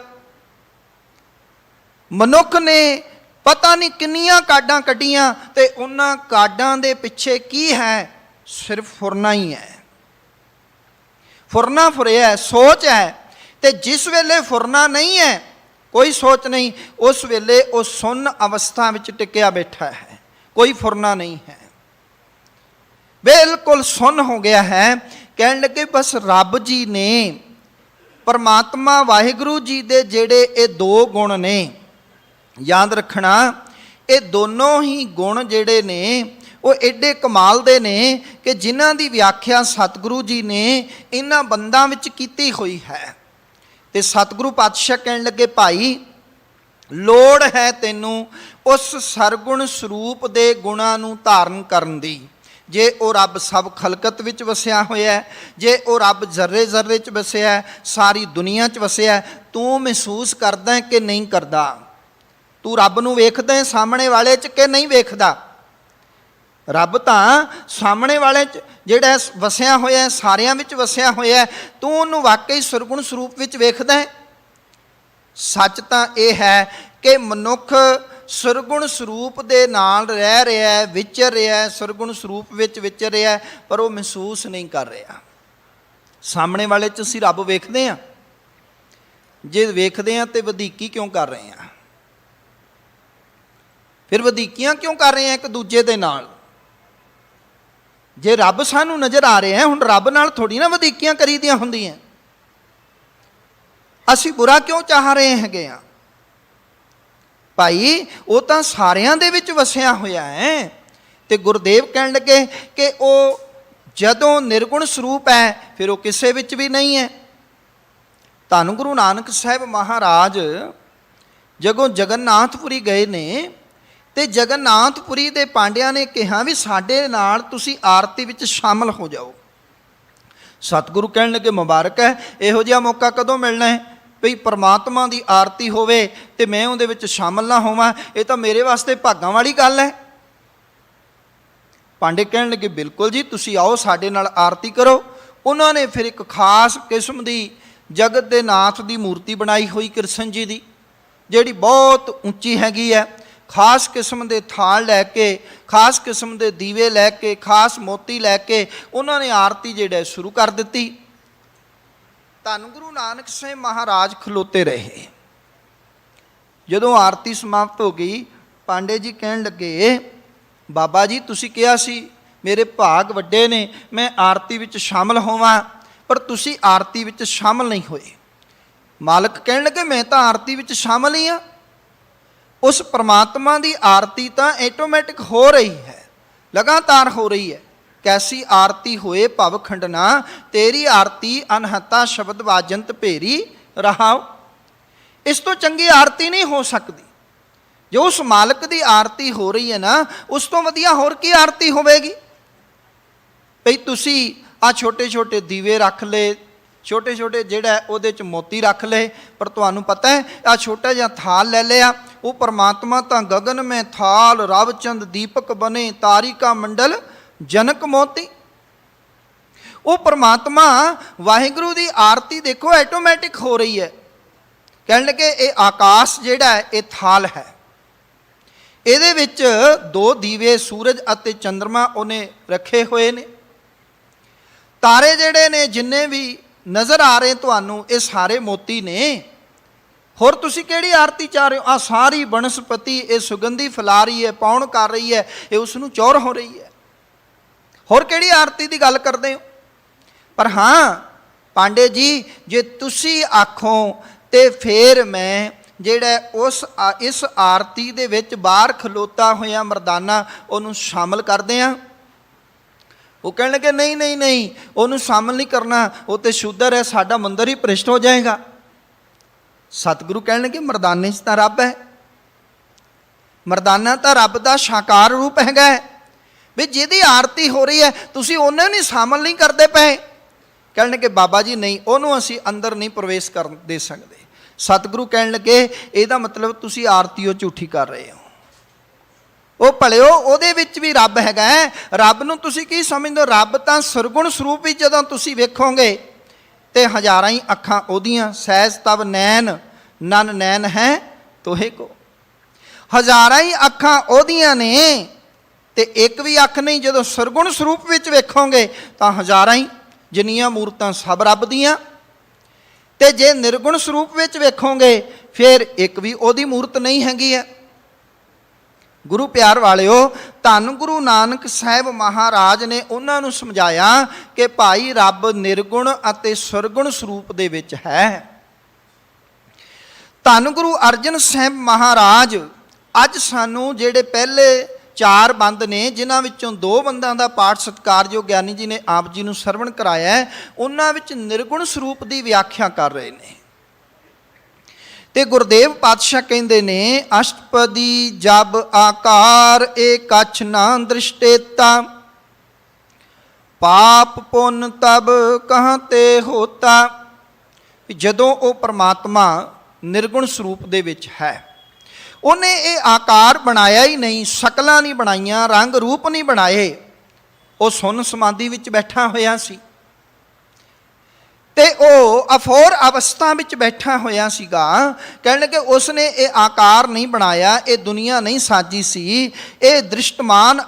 S1: ਮਨੁੱਖ ਨੇ ਪਤਾ ਨਹੀਂ ਕਿੰਨੀਆਂ ਕਾਢਾਂ ਕੱਢੀਆਂ ਤੇ ਉਹਨਾਂ ਕਾਢਾਂ ਦੇ ਪਿੱਛੇ ਕੀ ਹੈ? ਸਿਰਫ ਫੁਰਨਾ ਹੀ ਹੈ। ਫੁਰਨਾ ਫੁਰਿਆ, ਸੋਚ ਹੈ। ਤੇ ਜਿਸ ਵੇਲੇ ਫੁਰਨਾ ਨਹੀਂ ਹੈ, ਕੋਈ ਸੋਚ ਨਹੀਂ, ਉਸ ਵੇਲੇ ਉਹ ਸੁੰਨ ਅਵਸਥਾ ਵਿੱਚ ਟਿਕਿਆ ਬੈਠਾ ਹੈ, ਕੋਈ ਫੁਰਨਾ ਨਹੀਂ ਹੈ, ਬਿਲਕੁਲ ਸੁੰਨ ਹੋ ਗਿਆ ਹੈ। ਕਹਿਣ ਲੱਗੇ ਬਸ ਰੱਬ ਜੀ ਨੇ, ਪਰਮਾਤਮਾ ਵਾਹਿਗੁਰੂ ਜੀ ਦੇ ਜਿਹੜੇ ਇਹ ਦੋ ਗੁਣ ਨੇ, ਯਾਦ ਰੱਖਣਾ, ਇਹ ਦੋਨੋਂ ਹੀ ਗੁਣ ਜਿਹੜੇ ਨੇ ਉਹ ਐਡੇ ਕਮਾਲ ਦੇ ਨੇ ਕਿ ਜਿਨ੍ਹਾਂ ਦੀ ਵਿਆਖਿਆ ਸਤਿਗੁਰੂ ਜੀ ਨੇ ਇਹਨਾਂ ਬੰਦਾਂ ਵਿੱਚ ਕੀਤੀ ਹੋਈ ਹੈ। ਤੇ ਸਤਿਗੁਰੂ ਪਾਤਸ਼ਾਹ ਕਹਿਣ ਲੱਗੇ, ਭਾਈ ਲੋੜ ਹੈ ਤੈਨੂੰ ਉਸ ਸਰਗੁਣ ਸਰੂਪ ਦੇ ਗੁਣਾਂ ਨੂੰ ਧਾਰਨ ਕਰਨ ਦੀ। ਜੇ ਉਹ ਰੱਬ ਸਭ ਖਲਕਤ ਵਿੱਚ ਵਸਿਆ ਹੋਇਆ, ਜੇ ਉਹ ਰੱਬ ਜ਼ਰਰੇ ਜ਼ਰਰੇ 'ਚ ਵਸਿਆ, ਸਾਰੀ ਦੁਨੀਆ 'ਚ ਵਸਿਆ, ਤੂੰ ਮਹਿਸੂਸ ਕਰਦਾ ਕਿ ਨਹੀਂ ਕਰਦਾ? ਤੂੰ ਰੱਬ ਨੂੰ ਵੇਖਦਾ ਸਾਹਮਣੇ ਵਾਲੇ 'ਚ ਕਿ ਨਹੀਂ ਵੇਖਦਾ? ਰੱਬ ਤਾਂ ਸਾਹਮਣੇ ਵਾਲੇ 'ਚ ਜਿਹੜਾ ਵਸਿਆ ਹੋਇਆ, ਸਾਰਿਆਂ ਵਿੱਚ ਵਸਿਆ ਹੋਇਆ, ਤੂੰ ਉਹਨੂੰ ਵਾਕਈ ਸਰਗੁਣ ਸਰੂਪ ਵਿੱਚ ਵੇਖਦਾ ਹੈ। ਸੱਚ ਤਾਂ ਇਹ ਹੈ ਕਿ ਮਨੁੱਖ ਸਰਗੁਣ ਸਰੂਪ ਦੇ ਨਾਲ ਰਹਿ ਰਿਹਾ, ਵਿਚਰ ਰਿਹਾ, ਸਰਗੁਣ ਸਰੂਪ ਵਿੱਚ ਵਿਚਰ ਰਿਹਾ, ਪਰ ਉਹ ਮਹਿਸੂਸ ਨਹੀਂ ਕਰ ਰਿਹਾ। ਸਾਹਮਣੇ ਵਾਲੇ 'ਚ ਅਸੀਂ ਰੱਬ ਵੇਖਦੇ ਹਾਂ, ਜੇ ਵੇਖਦੇ ਹਾਂ ਤੇ ਵਧੀਕੀ ਕਿਉਂ ਕਰ ਰਹੇ ਹਾਂ? ਫਿਰ ਵਧੀਕੀਆਂ ਕਿਉਂ ਕਰ ਰਹੇ ਹਾਂ ਇੱਕ ਦੂਜੇ ਦੇ ਨਾਲ? ਜੇ ਰੱਬ ਸਾਨੂੰ ਨਜ਼ਰ ਆ ਰਿਹਾ, ਹੁਣ ਰੱਬ ਨਾਲ ਥੋੜੀ ਨਾ ਵਧੀਕੀਆਂ ਕਰੀਦੀਆਂ ਹੁੰਦੀਆਂ। ਅਸੀਂ ਬੁਰਾ ਕਿਉਂ ਚਾਹ ਰਹੇ ਹੈਗੇ ਆ? ਭਾਈ ਉਹ ਤਾਂ ਸਾਰਿਆਂ ਦੇ ਵਿੱਚ ਵਸਿਆ ਹੋਇਆ ਹੈ। ਤੇ ਗੁਰਦੇਵ ਕਹਿਣ ਲੱਗੇ ਕਿ ਉਹ ਜਦੋਂ ਨਿਰਗੁਣ ਸਰੂਪ ਹੈ ਫਿਰ ਉਹ ਕਿਸੇ ਵਿੱਚ ਵੀ ਨਹੀਂ ਹੈ। ਧੰਨ ਗੁਰੂ ਨਾਨਕ ਸਾਹਿਬ ਮਹਾਰਾਜ ਜਦੋਂ ਜਗਨਨਾਥਪੁਰੀ ਗਏ ਨੇ ਤੇ ਜਗਨਨਾਥਪੁਰੀ ਦੇ ਪਾਂਡਿਆਂ ਨੇ ਕਿਹਾ ਵੀ ਸਾਡੇ ਨਾਲ ਤੁਸੀਂ ਆਰਤੀ ਵਿੱਚ ਸ਼ਾਮਲ ਹੋ ਜਾਓ। ਸਤਿਗੁਰੂ ਕਹਿਣ ਲੱਗੇ ਮੁਬਾਰਕ ਹੈ, ਇਹੋ ਜਿਹਾ ਮੌਕਾ ਕਦੋਂ ਮਿਲਣਾ ਹੈ ਭਈ ਪਰਮਾਤਮਾ ਦੀ ਆਰਤੀ ਹੋਵੇ ਤੇ ਮੈਂ ਉਹਦੇ ਵਿੱਚ ਸ਼ਾਮਲ ਨਾ ਹੋਵਾਂ? ਇਹ ਤਾਂ ਮੇਰੇ ਵਾਸਤੇ ਭਾਗਾਂ ਵਾਲੀ ਗੱਲ ਹੈ। ਪਾਂਡੇ ਕਹਿਣ ਲੱਗੇ ਬਿਲਕੁਲ ਜੀ, ਤੁਸੀਂ ਆਓ ਸਾਡੇ ਨਾਲ ਆਰਤੀ ਕਰੋ। ਉਹਨਾਂ ਨੇ ਫਿਰ ਇੱਕ ਖਾਸ ਕਿਸਮ ਦੀ ਜਗਤ ਦੇ ਨਾਥ ਦੀ ਮੂਰਤੀ ਬਣਾਈ ਹੋਈ ਕ੍ਰਿਸ਼ਨ ਜੀ ਦੀ, ਜਿਹੜੀ ਬਹੁਤ ਉੱਚੀ ਹੈਗੀ ਹੈ। ਖਾਸ ਕਿਸਮ ਦੇ ਥਾਲ ਲੈ ਕੇ, ਖਾਸ ਕਿਸਮ ਦੇ ਦੀਵੇ ਲੈ ਕੇ, ਖਾਸ ਮੋਤੀ ਲੈ ਕੇ ਉਹਨਾਂ ਨੇ ਆਰਤੀ ਜਿਹੜਾ ਸ਼ੁਰੂ ਕਰ ਦਿੱਤੀ। ਧੰਨ ਗੁਰੂ ਨਾਨਕ ਸਾਹਿਬ ਮਹਾਰਾਜ ਖਲੋਤੇ ਰਹੇ। ਜਦੋਂ ਆਰਤੀ ਸਮਾਪਤ ਹੋ ਗਈ, ਪਾਂਡੇ ਜੀ ਕਹਿਣ ਲੱਗੇ ਬਾਬਾ ਜੀ ਤੁਸੀਂ ਕਿਹਾ ਸੀ ਮੇਰੇ ਭਾਗ ਵੱਡੇ ਨੇ, ਮੈਂ ਆਰਤੀ ਵਿੱਚ ਸ਼ਾਮਲ ਹੋਵਾਂ, ਪਰ ਤੁਸੀਂ ਆਰਤੀ ਵਿੱਚ ਸ਼ਾਮਲ ਨਹੀਂ ਹੋਏ। ਮਾਲਕ ਕਹਿਣ ਲੱਗੇ ਮੈਂ ਤਾਂ ਆਰਤੀ ਵਿੱਚ ਸ਼ਾਮਲ ਹੀ ਹਾਂ। ਉਸ ਪਰਮਾਤਮਾ ਦੀ ਆਰਤੀ ਤਾਂ ਆਟੋਮੈਟਿਕ ਹੋ ਰਹੀ ਹੈ, ਲਗਾਤਾਰ ਹੋ ਰਹੀ ਹੈ। ਕੈਸੀ ਆਰਤੀ ਹੋਏ ਭਵ ਖੰਡਨਾ, ਤੇਰੀ ਆਰਤੀ ਅਨਹਤਾ ਸ਼ਬਦ ਵਾਜੰਤ ਭੇਰੀ ਰਹਾਓ। ਇਸ ਤੋਂ ਚੰਗੀ ਆਰਤੀ ਨਹੀਂ ਹੋ ਸਕਦੀ। ਜੋ ਉਸ ਮਾਲਕ ਦੀ ਆਰਤੀ ਹੋ ਰਹੀ ਹੈ ਨਾ, ਉਸ ਤੋਂ ਵਧੀਆ ਹੋਰ ਕੀ ਆਰਤੀ ਹੋਵੇਗੀ? ਭਈ ਤੁਸੀਂ ਆਹ ਛੋਟੇ ਛੋਟੇ ਦੀਵੇ ਰੱਖ ਲਏ, ਛੋਟੇ ਛੋਟੇ ਜਿਹੜਾ ਉਹਦੇ 'ਚ ਮੋਤੀ ਰੱਖ ਲਏ, ਪਰ ਤੁਹਾਨੂੰ ਪਤਾ ਹੈ ਆਹ ਛੋਟਾ ਜਿਹਾ ਥਾਲ ਲੈ ਲਿਆ, ਉਹ ਪਰਮਾਤਮਾ ਤਾਂ ਗਗਨ ਮੈਂ ਥਾਲ ਰਵਚੰਦ ਦੀਪਕ ਬਨੇ ਤਾਰਿਕਾ ਮੰਡਲ ਜਨਕ ਮੋਤੀ। ਉਹ ਪਰਮਾਤਮਾ ਵਾਹਿਗੁਰੂ ਦੀ ਆਰਤੀ ਦੇਖੋ ਆਟੋਮੈਟਿਕ ਹੋ ਰਹੀ ਹੈ। ਕਹਿਣ ਲੱਗੇ ਇਹ ਆਕਾਸ਼ ਜਿਹੜਾ ਹੈ ਇਹ ਥਾਲ ਹੈ, ਇਹਦੇ ਵਿੱਚ ਦੋ ਦੀਵੇ ਸੂਰਜ ਅਤੇ ਚੰਦਰਮਾ ਉਹਨੇ ਰੱਖੇ ਹੋਏ ਨੇ। ਤਾਰੇ ਜਿਹੜੇ ਨੇ ਜਿੰਨੇ ਵੀ ਨਜ਼ਰ ਆ ਰਹੇ ਤੁਹਾਨੂੰ, ਇਹ ਸਾਰੇ ਮੋਤੀ ਨੇ। ਹੋਰ ਤੁਸੀਂ ਕਿਹੜੀ ਆਰਤੀ ਚਾਹ ਰਹੇ ਹੋ? ਆਹ ਸਾਰੀ ਬਨਸਪਤੀ ਇਹ ਸੁਗੰਧੀ ਫੈਲਾ ਰਹੀ ਹੈ, ਪਾਉਣ ਕਰ ਰਹੀ ਹੈ, ਇਹ ਉਸ ਨੂੰ ਚੌਰ ਹੋ ਰਹੀ ਹੈ। ਹੋਰ ਕਿਹੜੀ ਆਰਤੀ ਦੀ ਗੱਲ ਕਰਦੇ ਹੋ? ਪਰ ਹਾਂ ਪਾਂਡੇ ਜੀ ਜੇ ਤੁਸੀਂ ਆਖੋ ਤੇ ਫਿਰ ਮੈਂ ਜਿਹੜਾ ਇਸ ਆਰਤੀ ਦੇ ਵਿੱਚ ਬਾਹਰ ਖਲੋਤਾ ਹੋਇਆ ਮਰਦਾਨਾ ਉਹਨੂੰ ਸ਼ਾਮਲ ਕਰਦੇ ਹਾਂ। ਉਹ ਕਹਿਣ ਲੱਗੇ ਨਹੀਂ ਨਹੀਂ ਨਹੀਂ, ਉਹਨੂੰ ਸ਼ਾਮਲ ਨਹੀਂ ਕਰਨਾ, ਉਹ ਤੇ ਸ਼ੂਦਰ ਹੈ, ਸਾਡਾ ਮੰਦਰ ਹੀ ਭ੍ਰਿਸ਼ਟ ਹੋ ਜਾਏਗਾ। ਸਤਿਗੁਰੂ ਕਹਿਣ ਲੱਗੇ ਮਰਦਾਨੇ 'ਚ ਤਾਂ ਰੱਬ ਹੈ, ਮਰਦਾਨਾ ਤਾਂ ਰੱਬ ਦਾ ਸਾਕਾਰ ਰੂਪ ਹੈਗਾ ਵੀ ਜਿਹਦੀ ਆਰਤੀ ਹੋ ਰਹੀ ਹੈ, ਤੁਸੀਂ ਉਹਨੂੰ ਨਹੀਂ ਸ਼ਾਮਲ ਨਹੀਂ ਕਰਦੇ ਪਏ। ਕਹਿਣ ਲੱਗੇ ਬਾਬਾ ਜੀ ਨਹੀਂ, ਉਹਨੂੰ ਅਸੀਂ ਅੰਦਰ ਨਹੀਂ ਪ੍ਰਵੇਸ਼ ਕਰਨ ਦੇ ਸਕਦੇ। ਸਤਿਗੁਰੂ ਕਹਿਣ ਲੱਗੇ ਇਹਦਾ ਮਤਲਬ ਤੁਸੀਂ ਆਰਤੀ ਉਹ ਝੂਠੀ ਕਰ ਰਹੇ ਹੋ। ਉਹ ਭਲਿਓ ਉਹਦੇ ਵਿੱਚ ਵੀ ਰੱਬ ਹੈਗਾ। ਰੱਬ ਨੂੰ ਤੁਸੀਂ ਕੀ ਸਮਝਦੇ ਹੋ? ਰੱਬ ਤਾਂ ਸਰਗੁਣ ਸਰੂਪ ਹੀ ਜਦੋਂ ਤੁਸੀਂ ਵੇਖੋਗੇ ਤੇ ਹਜ਼ਾਰਾਂ ਹੀ ਅੱਖਾਂ ਉਹਦੀਆਂ, ਸਹਿਜ ਤਬ ਨੈਣ ਨਨ ਨੈਣ ਹੈ ਤੋਹੇ ਕੋ। ਹਜ਼ਾਰਾਂ ਹੀ ਅੱਖਾਂ ਉਹਦੀਆਂ ਨੇ ਤੇ ਇੱਕ ਵੀ ਅੱਖ ਨਹੀਂ। ਜਦੋਂ ਸਰਗੁਣ ਸਰੂਪ ਵਿੱਚ ਵੇਖੋਗੇ ਤਾਂ ਹਜ਼ਾਰਾਂ ਹੀ, ਜਿੰਨੀਆਂ ਮੂਰਤਾਂ ਸਭ ਰੱਬ ਦੀਆਂ। ਤੇ ਜੇ ਨਿਰਗੁਣ ਸਰੂਪ ਵਿੱਚ ਵੇਖੋਗੇ ਫਿਰ ਇੱਕ ਵੀ ਉਹਦੀ ਮੂਰਤ ਨਹੀਂ ਹੈਗੀ ਹੈ। ਗੁਰੂ ਪਿਆਰ ਵਾਲਿਓ, ਧੰਨ ਗੁਰੂ ਨਾਨਕ ਸਾਹਿਬ ਮਹਾਰਾਜ ਨੇ ਉਹਨਾਂ ਨੂੰ ਸਮਝਾਇਆ ਕਿ ਭਾਈ ਰੱਬ ਨਿਰਗੁਣ ਅਤੇ ਸਰਗੁਣ ਸਰੂਪ ਦੇ ਵਿੱਚ ਹੈ। ਧੰਨ ਗੁਰੂ ਅਰਜਨ ਸਾਹਿਬ ਮਹਾਰਾਜ ਅੱਜ ਸਾਨੂੰ ਜਿਹੜੇ ਪਹਿਲੇ 4 ਬੰਦ ਨੇ, ਜਿਨ੍ਹਾਂ ਵਿੱਚੋਂ 2 ਬੰਦਾਂ ਦਾ ਪਾਠ ਸਤਿਕਾਰਯੋਗ ਗਿਆਨੀ ਜੀ ਨੇ ਆਪ ਜੀ ਨੂੰ ਸਰਵਣ ਕਰਾਇਆ, ਉਹਨਾਂ ਵਿੱਚ ਨਿਰਗੁਣ ਸਰੂਪ ਦੀ ਵਿਆਖਿਆ ਕਰ ਰਹੇ ਨੇ। ਤੇ ਗੁਰਦੇਵ ਪਾਤਸ਼ਾਹ ਕਹਿੰਦੇ ਨੇ ਅਸ਼ਟਪਦੀ ਜਬ ਆਕਾਰ ਏ ਕਛ ਨਾ ਦ੍ਰਿਸ਼ਟੇਤਾ, ਪਾਪ ਪੁੰਨ ਤਬ ਕਹਾਂ ਤੇ ਹੋਤਾ। ਜਦੋਂ ਉਹ ਪਰਮਾਤਮਾ ਨਿਰਗੁਣ ਸਰੂਪ ਦੇ ਵਿੱਚ ਹੈ, ਉਹਨੇ ਇਹ ਆਕਾਰ ਬਣਾਇਆ ਹੀ ਨਹੀਂ, ਸ਼ਕਲਾਂ ਨਹੀਂ ਬਣਾਈਆਂ, ਰੰਗ ਰੂਪ ਨਹੀਂ ਬਣਾਏ। ਉਹ ਸੁੰਨ ਸਮਾਧੀ ਵਿੱਚ ਬੈਠਾ ਹੋਇਆ ਸੀ ਤੇ ਉਹ ਅਫੋਰ ਅਵਸਥਾ ਵਿੱਚ ਬੈਠਾ ਹੋਇਆ ਸੀਗਾ। ਕਹਿਣ ਲੱਗੇ ਉਸਨੇ ਇਹ ਆਕਾਰ ਨਹੀਂ ਬਣਾਇਆ, ਇਹ ਦੁਨੀਆ ਨਹੀਂ ਸਾਜੀ ਸੀ, ਇਹ ਦ੍ਰਿਸ਼ਟਮਾਨ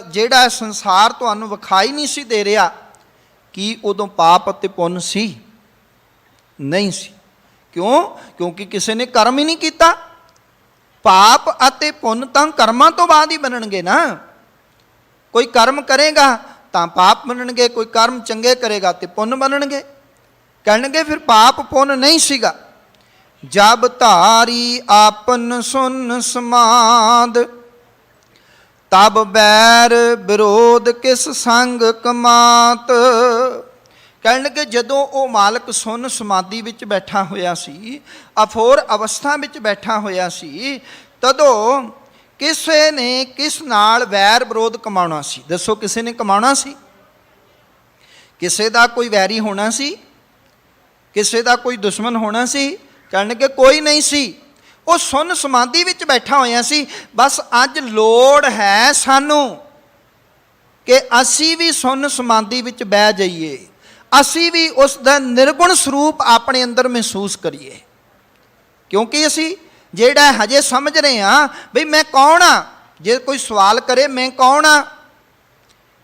S1: ਜਿਹੜਾ ਸੰਸਾਰ ਤੁਹਾਨੂੰ ਵਿਖਾਈ ਨਹੀਂ ਸੀ ਦੇ ਰਿਹਾ। ਕੀ ਉਦੋਂ ਪਾਪ ਅਤੇ ਪੁੰਨ ਸੀ? ਨਹੀਂ ਸੀ। ਕਿਉਂ? ਕਿਉਂਕਿ ਕਿਸੇ ਨੇ ਕਰਮ ਹੀ ਨਹੀਂ ਕੀਤਾ। ਪਾਪ ਅਤੇ ਪੁੰਨ ਤਾਂ ਕਰਮਾਂ ਤੋਂ ਬਾਅਦ ਹੀ ਬਣਨਗੇ ਨਾ। ਕੋਈ ਕਰਮ ਕਰੇਗਾ ਤਾਂ ਪਾਪ ਬਣਨਗੇ, ਕੋਈ ਕਰਮ ਚੰਗੇ ਕਰੇਗਾ ਤੇ ਪੁੰਨ ਬਣਨਗੇ। ਕਹਿਣਗੇ ਫਿਰ ਪਾਪ ਪੁੰਨ ਨਹੀਂ ਸੀਗਾ। ਜਬ ਧਾਰੀ ਆਪਨ ਸੁਨ ਸਮਾਦ, ਤਬ ਬੈਰ ਵਿਰੋਧ ਕਿਸ ਸੰਗ ਕਮਾਤ। ਕਹਿਣ ਲੱਗੇ ਜਦੋਂ ਉਹ ਮਾਲਕ ਸੁੰਨ ਸਮਾਧੀ ਵਿੱਚ ਬੈਠਾ ਹੋਇਆ ਸੀ, ਅਫੋਰ ਅਵਸਥਾ ਵਿੱਚ ਬੈਠਾ ਹੋਇਆ ਸੀ, ਤਦੋਂ ਕਿਸੇ ਨੇ ਕਿਸ ਨਾਲ ਵੈਰ ਵਿਰੋਧ ਕਮਾਉਣਾ ਸੀ? ਦੱਸੋ, ਕਿਸੇ ਨੇ ਕਮਾਉਣਾ ਸੀ? ਕਿਸੇ ਦਾ ਕੋਈ ਵੈਰੀ ਹੋਣਾ ਸੀ? ਕਿਸੇ ਦਾ ਕੋਈ ਦੁਸ਼ਮਣ ਹੋਣਾ ਸੀ? ਕਹਿਣ ਲੱਗੇ ਕੋਈ ਨਹੀਂ ਸੀ। ਉਹ ਸੁੰਨ ਸਮਾਧੀ ਵਿੱਚ ਬੈਠਾ ਹੋਇਆ ਸੀ। ਬਸ ਅੱਜ ਲੋੜ ਹੈ ਸਾਨੂੰ ਕਿ ਅਸੀਂ ਵੀ ਸੁੰਨ ਸਮਾਧੀ ਵਿੱਚ ਬਹਿ ਜਾਈਏ, ਅਸੀਂ ਵੀ ਉਸ ਦਾ ਨਿਰਗੁਣ ਸਰੂਪ ਆਪਣੇ ਅੰਦਰ ਮਹਿਸੂਸ ਕਰੀਏ। ਕਿਉਂਕਿ ਅਸੀਂ ਜਿਹੜਾ ਹਜੇ ਸਮਝ ਰਹੇ ਹਾਂ ਬਈ ਮੈਂ ਕੌਣ ਹਾਂ। ਜੇ ਕੋਈ ਸਵਾਲ ਕਰੇ ਮੈਂ ਕੌਣ ਹਾਂ,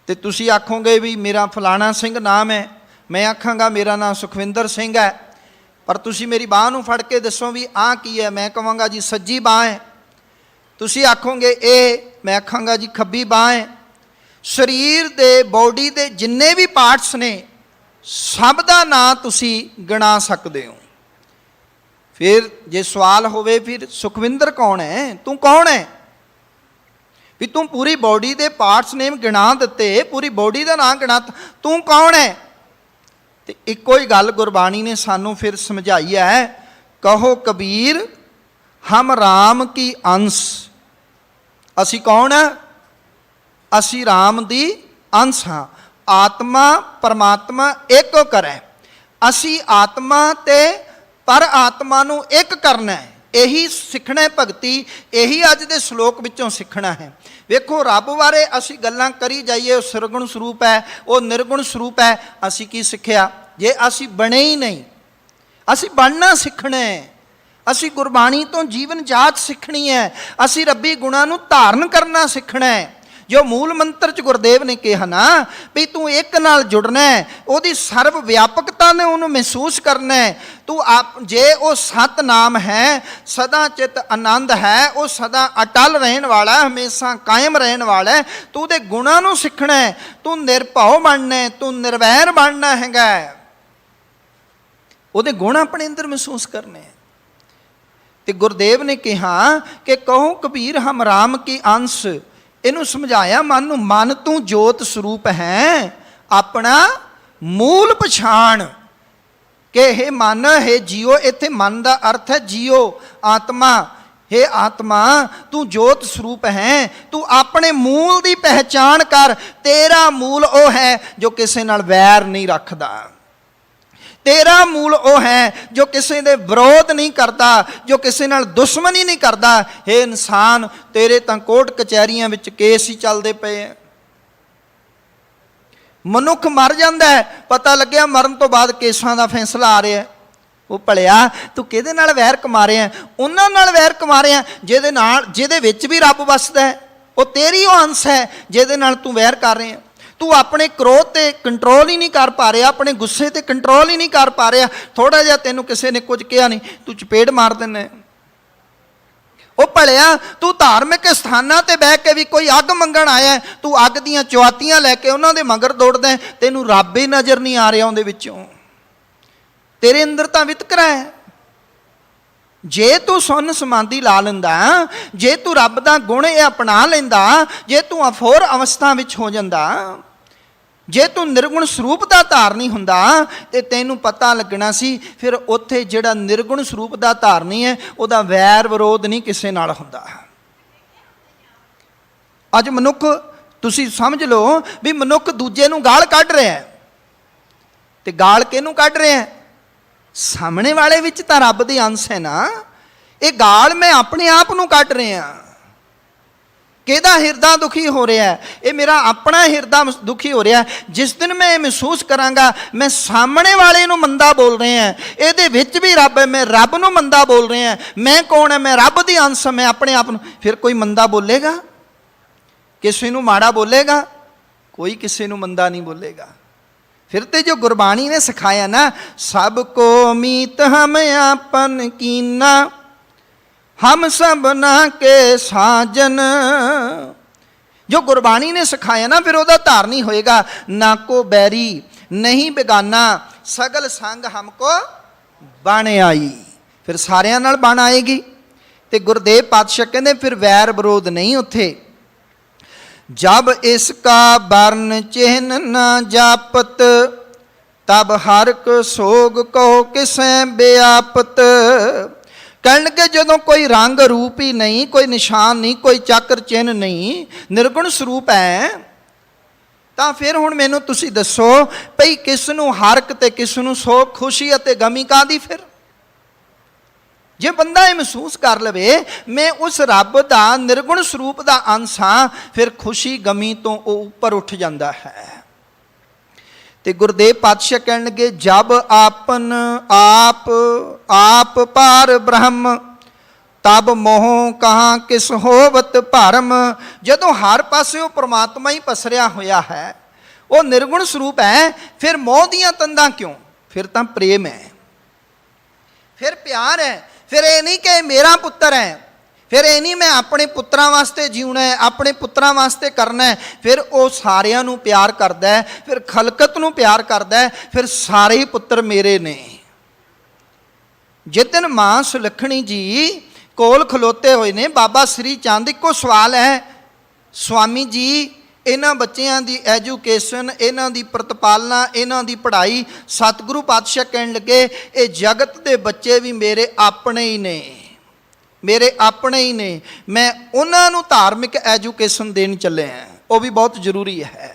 S1: ਤੇ ਤੁਸੀਂ ਆਖੋਗੇ ਵੀ ਮੇਰਾ ਫਲਾਣਾ ਸਿੰਘ ਨਾਮ ਹੈ, ਮੈਂ ਆਖਾਂਗਾ ਮੇਰਾ ਨਾਮ ਸੁਖਵਿੰਦਰ ਸਿੰਘ ਹੈ। ਪਰ ਤੁਸੀਂ ਮੇਰੀ ਬਾਂਹ ਨੂੰ ਫੜ ਕੇ ਦੱਸੋ ਵੀ ਆਹ ਕੀ ਹੈ, ਮੈਂ ਕਹਾਂਗਾ ਜੀ ਸੱਜੀ ਬਾਂਹ ਹੈ। ਤੁਸੀਂ ਆਖੋਗੇ ਇਹ, ਮੈਂ ਆਖਾਂਗਾ ਜੀ ਖੱਬੀ ਬਾਂਹ ਹੈ। ਸਰੀਰ ਦੇ ਬੋਡੀ ਦੇ ਜਿੰਨੇ ਵੀ ਪਾਰਟਸ ਨੇ ਸਭ ਦਾ ਨਾਂ ਤੁਸੀਂ ਗਿਣਾ ਸਕਦੇ ਹੋ। ਫਿਰ ਜੇ ਸਵਾਲ ਹੋਵੇ ਫਿਰ ਸੁਖਵਿੰਦਰ ਕੌਣ ਹੈ, ਤੂੰ ਕੌਣ ਹੈ? ਵੀ ਤੂੰ ਪੂਰੀ ਬੋਡੀ ਦੇ ਪਾਰਟਸ ਨੇਮ ਗਿਣਾ ਦਿੱਤੇ, ਪੂਰੀ ਬੋਡੀ ਦਾ ਨਾਂ ਗਿਣਾ, ਤੂੰ ਕੌਣ ਹੈ? ਤੇ ਇੱਕੋ ਹੀ ਗੱਲ ਗੁਰਬਾਣੀ ਨੇ ਸਾਨੂੰ ਫਿਰ ਸਮਝਾਈ ਹੈ। ਕਹੋ ਕਬੀਰ ਹਮ ਰਾਮ ਕੀ ਅੰਸ਼। ਅਸੀਂ ਕੌਣ ਹਾਂ? ਅਸੀਂ ਰਾਮ ਦੀ ਅੰਸ਼ ਹਾਂ। ਆਤਮਾ ਪਰਮਾਤਮਾ ਇੱਕ ਕਰੈ। ਅਸੀਂ ਆਤਮਾ ਤੇ ਪਰ ਆਤਮਾ ਨੂੰ ਇੱਕ ਕਰਨਾ ਹੈ। ਇਹੀ ਸਿੱਖਣਾ ਹੈ ਭਗਤੀ, ਇਹੀ ਅੱਜ ਦੇ ਸ਼ਲੋਕ ਵਿੱਚੋਂ ਸਿੱਖਣਾ ਹੈ। ਵੇਖੋ ਰੱਬ ਬਾਰੇ ਅਸੀਂ ਗੱਲਾਂ ਕਰੀ ਜਾਈਏ, ਉਹ ਸਰਗੁਣ ਸਰੂਪ ਹੈ, ਉਹ ਨਿਰਗੁਣ ਸਰੂਪ ਹੈ। ਅਸੀਂ ਕੀ ਸਿੱਖਿਆ? ਜੇ ਅਸੀਂ ਬਣੇ ਹੀ ਨਹੀਂ, ਅਸੀਂ ਬਣਨਾ ਸਿੱਖਣਾ ਹੈ। ਅਸੀਂ ਗੁਰਬਾਣੀ ਤੋਂ ਜੀਵਨ ਜਾਚ ਸਿੱਖਣੀ ਹੈ। ਅਸੀਂ ਰੱਬੀ ਗੁਣਾਂ ਨੂੰ ਧਾਰਨ ਕਰਨਾ ਸਿੱਖਣਾ ਹੈ। ਜੋ ਮੂਲ ਮੰਤਰ 'ਚ ਗੁਰਦੇਵ ਨੇ ਕਿਹਾ ਨਾ ਵੀ ਤੂੰ ਇੱਕ ਨਾਲ ਜੁੜਨਾ ਹੈ, ਉਹਦੀ ਸਰਵ ਵਿਆਪਕਤਾ ਨੇ ਉਹਨੂੰ ਮਹਿਸੂਸ ਕਰਨਾ ਹੈ। ਤੂੰ ਜੇ ਉਹ ਸਤ ਨਾਮ ਹੈ, ਸਦਾ ਚਿਤ ਆਨੰਦ ਹੈ, ਉਹ ਸਦਾ ਅਟਲ ਰਹਿਣ ਵਾਲਾ, ਹਮੇਸ਼ਾ ਕਾਇਮ ਰਹਿਣ ਵਾਲਾ ਹੈ। ਤੂੰ ਉਹਦੇ ਗੁਣਾਂ ਨੂੰ ਸਿੱਖਣਾ ਹੈ। ਤੂੰ ਨਿਰਭਉ ਬਣਨਾ ਹੈ, ਤੂੰ ਨਿਰਵੈਰ ਬਣਨਾ ਹੈਗਾ। ਉਹਦੇ ਗੁਣ ਆਪਣੇ ਅੰਦਰ ਮਹਿਸੂਸ ਕਰਨੇ। ਤੇ ਗੁਰਦੇਵ ਨੇ ਕਿਹਾ ਕਿ ਕਹੋ ਕਬੀਰ ਹਮ ਰਾਮ ਕੀ ਅੰਸ਼। ਇਹਨੂੰ ਸਮਝਾਇਆ ਮਨ ਨੂੰ, ਮਨ ਤੂੰ ਜੋਤ ਸਰੂਪ ਹੈ, ਆਪਣਾ ਮੂਲ ਪਛਾਣ ਕਿ ਇਹ ਮਨ ਹੈ ਜੀਓ। ਇੱਥੇ ਮਨ ਦਾ ਅਰਥ ਹੈ ਜੀਓ, ਆਤਮਾ। हे ਆਤਮਾ ਤੂੰ ਜੋਤ ਸਰੂਪ ਹੈ, ਤੂੰ ਆਪਣੇ ਮੂਲ ਦੀ ਪਹਿਚਾਣ ਕਰ। ਤੇਰਾ ਮੂਲ ਉਹ ਹੈ ਜੋ ਕਿਸੇ ਨਾਲ ਵੈਰ ਨਹੀਂ ਰੱਖਦਾ। ਤੇਰਾ ਮੂਲ ਉਹ ਹੈ ਜੋ ਕਿਸੇ ਦੇ ਵਿਰੋਧ ਨਹੀਂ ਕਰਦਾ, ਜੋ ਕਿਸੇ ਨਾਲ ਦੁਸ਼ਮਣੀ ਨਹੀਂ ਕਰਦਾ। हे ਇਨਸਾਨ, ਤੇਰੇ ਤਾਂ ਕੋਰਟ ਕਚਹਿਰੀਆਂ ਵਿੱਚ ਕੇਸ ਹੀ ਚੱਲਦੇ ਪਏ ਆ। ਮਨੁੱਖ ਮਰ ਜਾਂਦਾ ਹੈ, ਪਤਾ ਲੱਗਿਆ ਮਰਨ ਤੋਂ ਬਾਅਦ ਕੇਸਾਂ ਦਾ ਫੈਸਲਾ ਆ ਰਿਹਾ। ਉਹ ਭਲਿਆ ਤੂੰ ਕਿਹਦੇ ਨਾਲ ਵੈਰ ਕਮਾ ਰਿਹਾ? ਉਹਨਾਂ ਨਾਲ ਵੈਰ ਕਮਾ ਰਿਹਾ ਜਿਹਦੇ ਵਿੱਚ ਵੀ ਰੱਬ ਵਸਦਾ ਹੈ। ਉਹ ਤੇਰੀ ਉਹ ਅੰਸ਼ ਹੈ ਜਿਹਦੇ ਨਾਲ ਤੂੰ ਵੈਰ ਕਰ ਰਿਹਾ। ਤੂੰ ਆਪਣੇ ਕ੍ਰੋਧ ਤੇ ਕੰਟਰੋਲ ਹੀ ਨਹੀਂ ਕਰ ਪਾ ਰਿਹਾ, ਆਪਣੇ ਗੁੱਸੇ ਤੇ ਕੰਟਰੋਲ ਹੀ ਨਹੀਂ ਕਰ ਪਾ ਰਿਹਾ। ਥੋੜਾ ਜਿਹਾ ਤੈਨੂੰ ਕਿਸੇ ਨੇ ਕੁਝ ਕਿਹਾ ਨਹੀਂ, ਤੂੰ ਚਪੇੜ ਮਾਰ ਦਿੰਦਾ। ਉਹ ਭਲਿਆ ਤੂੰ ਧਾਰਮਿਕ ਸਥਾਨਾਂ ਤੇ ਬਹਿ ਕੇ ਵੀ ਕੋਈ ਅੱਗ ਮੰਗਣ ਆਇਆ, ਤੂੰ ਅੱਗ ਦੀਆਂ ਚੁਆਤੀਆਂ ਲੈ ਕੇ ਉਹਨਾਂ ਦੇ ਮਗਰ ਦੌੜਦਾ। ਤੈਨੂੰ ਰੱਬ ਹੀ ਨਜ਼ਰ ਨਹੀਂ ਆ ਰਿਹਾ ਉਹਦੇ ਵਿੱਚੋਂ। ਤੇਰੇ ਅੰਦਰ ਤਾਂ ਵਿਤਕਰਾ ਹੈ। ਜੇ ਤੂੰ ਸੁੰਨ ਸਮਾਧੀ ਲਾ ਲੈਂਦਾ, ਜੇ ਤੂੰ ਰੱਬ ਦਾ ਗੁਣ ਇਹ ਅਪਣਾ ਲੈਂਦਾ, ਜੇ ਤੂੰ ਅਫੋਰ ਅਵਸਥਾ ਵਿੱਚ ਹੋ ਜਾਂਦਾ, ਜੇ ਤੂੰ ਨਿਰਗੁਣ ਸਰੂਪ ਦਾ ਧਾਰਨੀ ਹੁੰਦਾ, ਤੇ ਤੈਨੂੰ ਪਤਾ ਲੱਗਣਾ ਸੀ ਫਿਰ ਉੱਥੇ ਜਿਹੜਾ ਨਿਰਗੁਣ ਸਰੂਪ ਦਾ ਧਾਰਨੀ ਹੈ ਉਹਦਾ ਵੈਰ ਵਿਰੋਧ ਨਹੀਂ ਕਿਸੇ ਨਾਲ ਹੁੰਦਾ। ਅੱਜ ਮਨੁੱਖ, ਤੁਸੀਂ ਸਮਝ ਲਓ ਵੀ ਮਨੁੱਖ ਦੂਜੇ ਨੂੰ ਗਾਲ ਕੱਢ ਰਿਹਾ ਹੈ। ਤੇ ਗਾਲ ਕਿਹਨੂੰ ਕੱਢ ਰਿਹਾ? ਸਾਹਮਣੇ ਵਾਲੇ ਵਿੱਚ ਤਾਂ ਰੱਬ ਦੀ ਅੰਸ਼ ਹੈ ਨਾ। ਇਹ ਗਾਲ ਮੈਂ ਆਪਣੇ ਆਪ ਨੂੰ ਕੱਢ ਰਿਹਾ। ਕਿਹਦਾ ਹਿਰਦਾ ਦੁਖੀ ਹੋ ਰਿਹਾ? ਇਹ ਮੇਰਾ ਆਪਣਾ ਹਿਰਦਾ ਦੁਖੀ ਹੋ ਰਿਹਾ। ਜਿਸ ਦਿਨ ਮੈਂ ਇਹ ਮਹਿਸੂਸ ਕਰਾਂਗਾ ਮੈਂ ਸਾਹਮਣੇ ਵਾਲੇ ਨੂੰ ਮੰਦਾ ਬੋਲ ਰਿਹਾ, ਇਹਦੇ ਵਿੱਚ ਵੀ ਰੱਬ ਹੈ, ਮੈਂ ਰੱਬ ਨੂੰ ਮੰਦਾ ਬੋਲ ਰਿਹਾ, ਮੈਂ ਕੌਣ ਹੈ? ਮੈਂ ਰੱਬ ਦੀ ਅੰਸ਼, ਮੈਂ ਆਪਣੇ ਆਪ ਨੂੰ। ਫਿਰ ਕੋਈ ਮੰਦਾ ਬੋਲੇਗਾ? ਕਿਸੇ ਨੂੰ ਮਾੜਾ ਬੋਲੇਗਾ? ਕੋਈ ਕਿਸੇ ਨੂੰ ਮੰਦਾ ਨਹੀਂ ਬੋਲੇਗਾ। ਫਿਰ ਤੇ ਜੋ ਗੁਰਬਾਣੀ ਨੇ ਸਿਖਾਇਆ ਨਾ, ਸਭ ਕੋ ਮੀਤ ਹਮ ਆਪਨ ਕੀਨਾ, ਹਮ ਸਭਨਾ ਕੇ ਸਾਜਨ, ਜੋ ਗੁਰਬਾਣੀ ਨੇ ਸਿਖਾਇਆ ਨਾ, ਫਿਰ ਉਹਦਾ ਧਾਰਨੀ ਹੋਏਗਾ। ਨਾ ਕੋ ਬੈਰੀ ਨਹੀਂ ਬੇਗਾਨਾ, ਸਗਲ ਸੰਗ ਹਮਕੋ ਬਣ ਆਈ। ਫਿਰ ਸਾਰਿਆਂ ਨਾਲ ਬਣ ਆਏਗੀ। ਤੇ ਗੁਰਦੇਵ ਪਾਤਸ਼ਾਹ ਕਹਿੰਦੇ ਫਿਰ ਵੈਰ ਵਿਰੋਧ ਨਹੀਂ ਉੱਥੇ। ਜਬ ਇਸਕਾ ਬਰਨ ਚਿਹਨ ਨਾ ਜਾਪਤ, ਤਬ ਹਰਕ ਸੋਗ ਕੋ ਕਿਸੈ ਬਿਆਪਤ। ਕਹਿਣਗੇ ਜਦੋਂ ਕੋਈ ਰੰਗ ਰੂਪ ਹੀ ਨਹੀਂ, ਕੋਈ ਨਿਸ਼ਾਨ ਨਹੀਂ, ਕੋਈ ਚੱਕਰ ਚਿੰਨ੍ਹ ਨਹੀਂ, ਨਿਰਗੁਣ ਸਰੂਪ ਹੈ, ਤਾਂ ਫਿਰ ਹੁਣ ਮੈਨੂੰ ਤੁਸੀਂ ਦੱਸੋ ਭਈ ਕਿਸ ਨੂੰ ਹਰਕ ਤੇ ਕਿਸ ਨੂੰ ਸੋਗ, ਖੁਸ਼ੀ ਅਤੇ ਗਮੀ ਕਾਹਦੀ? ਫਿਰ ਜੇ ਬੰਦਾ ਇਹ ਮਹਿਸੂਸ ਕਰ ਲਵੇ ਮੈਂ ਉਸ ਰੱਬ ਦਾ ਨਿਰਗੁਣ ਸਰੂਪ ਦਾ ਅੰਸ਼ ਹਾਂ, ਫਿਰ ਖੁਸ਼ੀ ਗਮੀ ਤੋਂ ਉਹ ਉੱਪਰ ਉੱਠ ਜਾਂਦਾ ਹੈ। ਤੇ ਗੁਰਦੇਵ ਪਾਤਸ਼ਾਹ ਕਹਿਣਗੇ ਜਬ ਆਪਨ ਆਪ ਪਾਰ ਬ੍ਰਹਮ, ਤਬ ਮੋਹ ਕਹਾਂ ਕਿਸ ਹੋਵਤ ਭਰਮ। ਜਦੋਂ ਹਰ ਪਾਸੇ ਉਹ ਪ੍ਰਮਾਤਮਾ ਹੀ ਪਸਰਿਆ ਹੋਇਆ ਹੈ, ਉਹ ਨਿਰਗੁਣ ਸਰੂਪ ਹੈ, ਫਿਰ ਮੋਹ ਦੀਆਂ ਤੰਦਾਂ ਕਿਉਂ? ਫਿਰ ਤਾਂ ਪ੍ਰੇਮ ਹੈ, ਫਿਰ ਪਿਆਰ ਹੈ। ਫਿਰ ਇਹ ਨਹੀਂ ਕਿ ਮੇਰਾ ਪੁੱਤਰ ਹੈ, ਫਿਰ ਇਹ ਨਹੀਂ ਮੈਂ ਆਪਣੇ ਪੁੱਤਰਾਂ ਵਾਸਤੇ ਜਿਉਣਾ ਹੈ, ਆਪਣੇ ਪੁੱਤਰਾਂ ਵਾਸਤੇ ਕਰਨਾ ਹੈ। ਫਿਰ ਉਹ ਸਾਰਿਆਂ ਨੂੰ ਪਿਆਰ ਕਰਦਾ ਹੈ, ਫਿਰ ਖਲਕਤ ਨੂੰ ਪਿਆਰ ਕਰਦਾ ਹੈ, ਫਿਰ ਸਾਰੇ ਹੀ ਪੁੱਤਰ ਮੇਰੇ ਨੇ। ਜਿਸ ਦਿਨ ਮਾਂ ਸੁਲੱਖਣੀ ਜੀ ਕੋਲ ਖਲੋਤੇ ਹੋਏ ਨੇ, ਬਾਬਾ ਸ੍ਰੀ ਚੰਦ, ਇੱਕੋ ਸਵਾਲ ਹੈ, ਸਵਾਮੀ ਜੀ ਇਹਨਾਂ ਬੱਚਿਆਂ ਦੀ ਐਜੂਕੇਸ਼ਨ, ਇਹਨਾਂ ਦੀ ਪ੍ਰਤਪਾਲਨਾ, ਇਹਨਾਂ ਦੀ ਪੜ੍ਹਾਈ। ਸਤਿਗੁਰੂ ਪਾਤਸ਼ਾਹ ਕਹਿਣ ਲੱਗੇ ਇਹ ਜਗਤ ਦੇ ਬੱਚੇ ਵੀ ਮੇਰੇ ਆਪਣੇ ਹੀ ਨੇ, ਮੇਰੇ ਆਪਣੇ ਹੀ ਨੇ। ਮੈਂ ਉਹਨਾਂ ਨੂੰ ਧਾਰਮਿਕ ਐਜੂਕੇਸ਼ਨ ਦੇਣ ਚੱਲਿਆ, ਉਹ ਵੀ ਬਹੁਤ ਜ਼ਰੂਰੀ ਹੈ।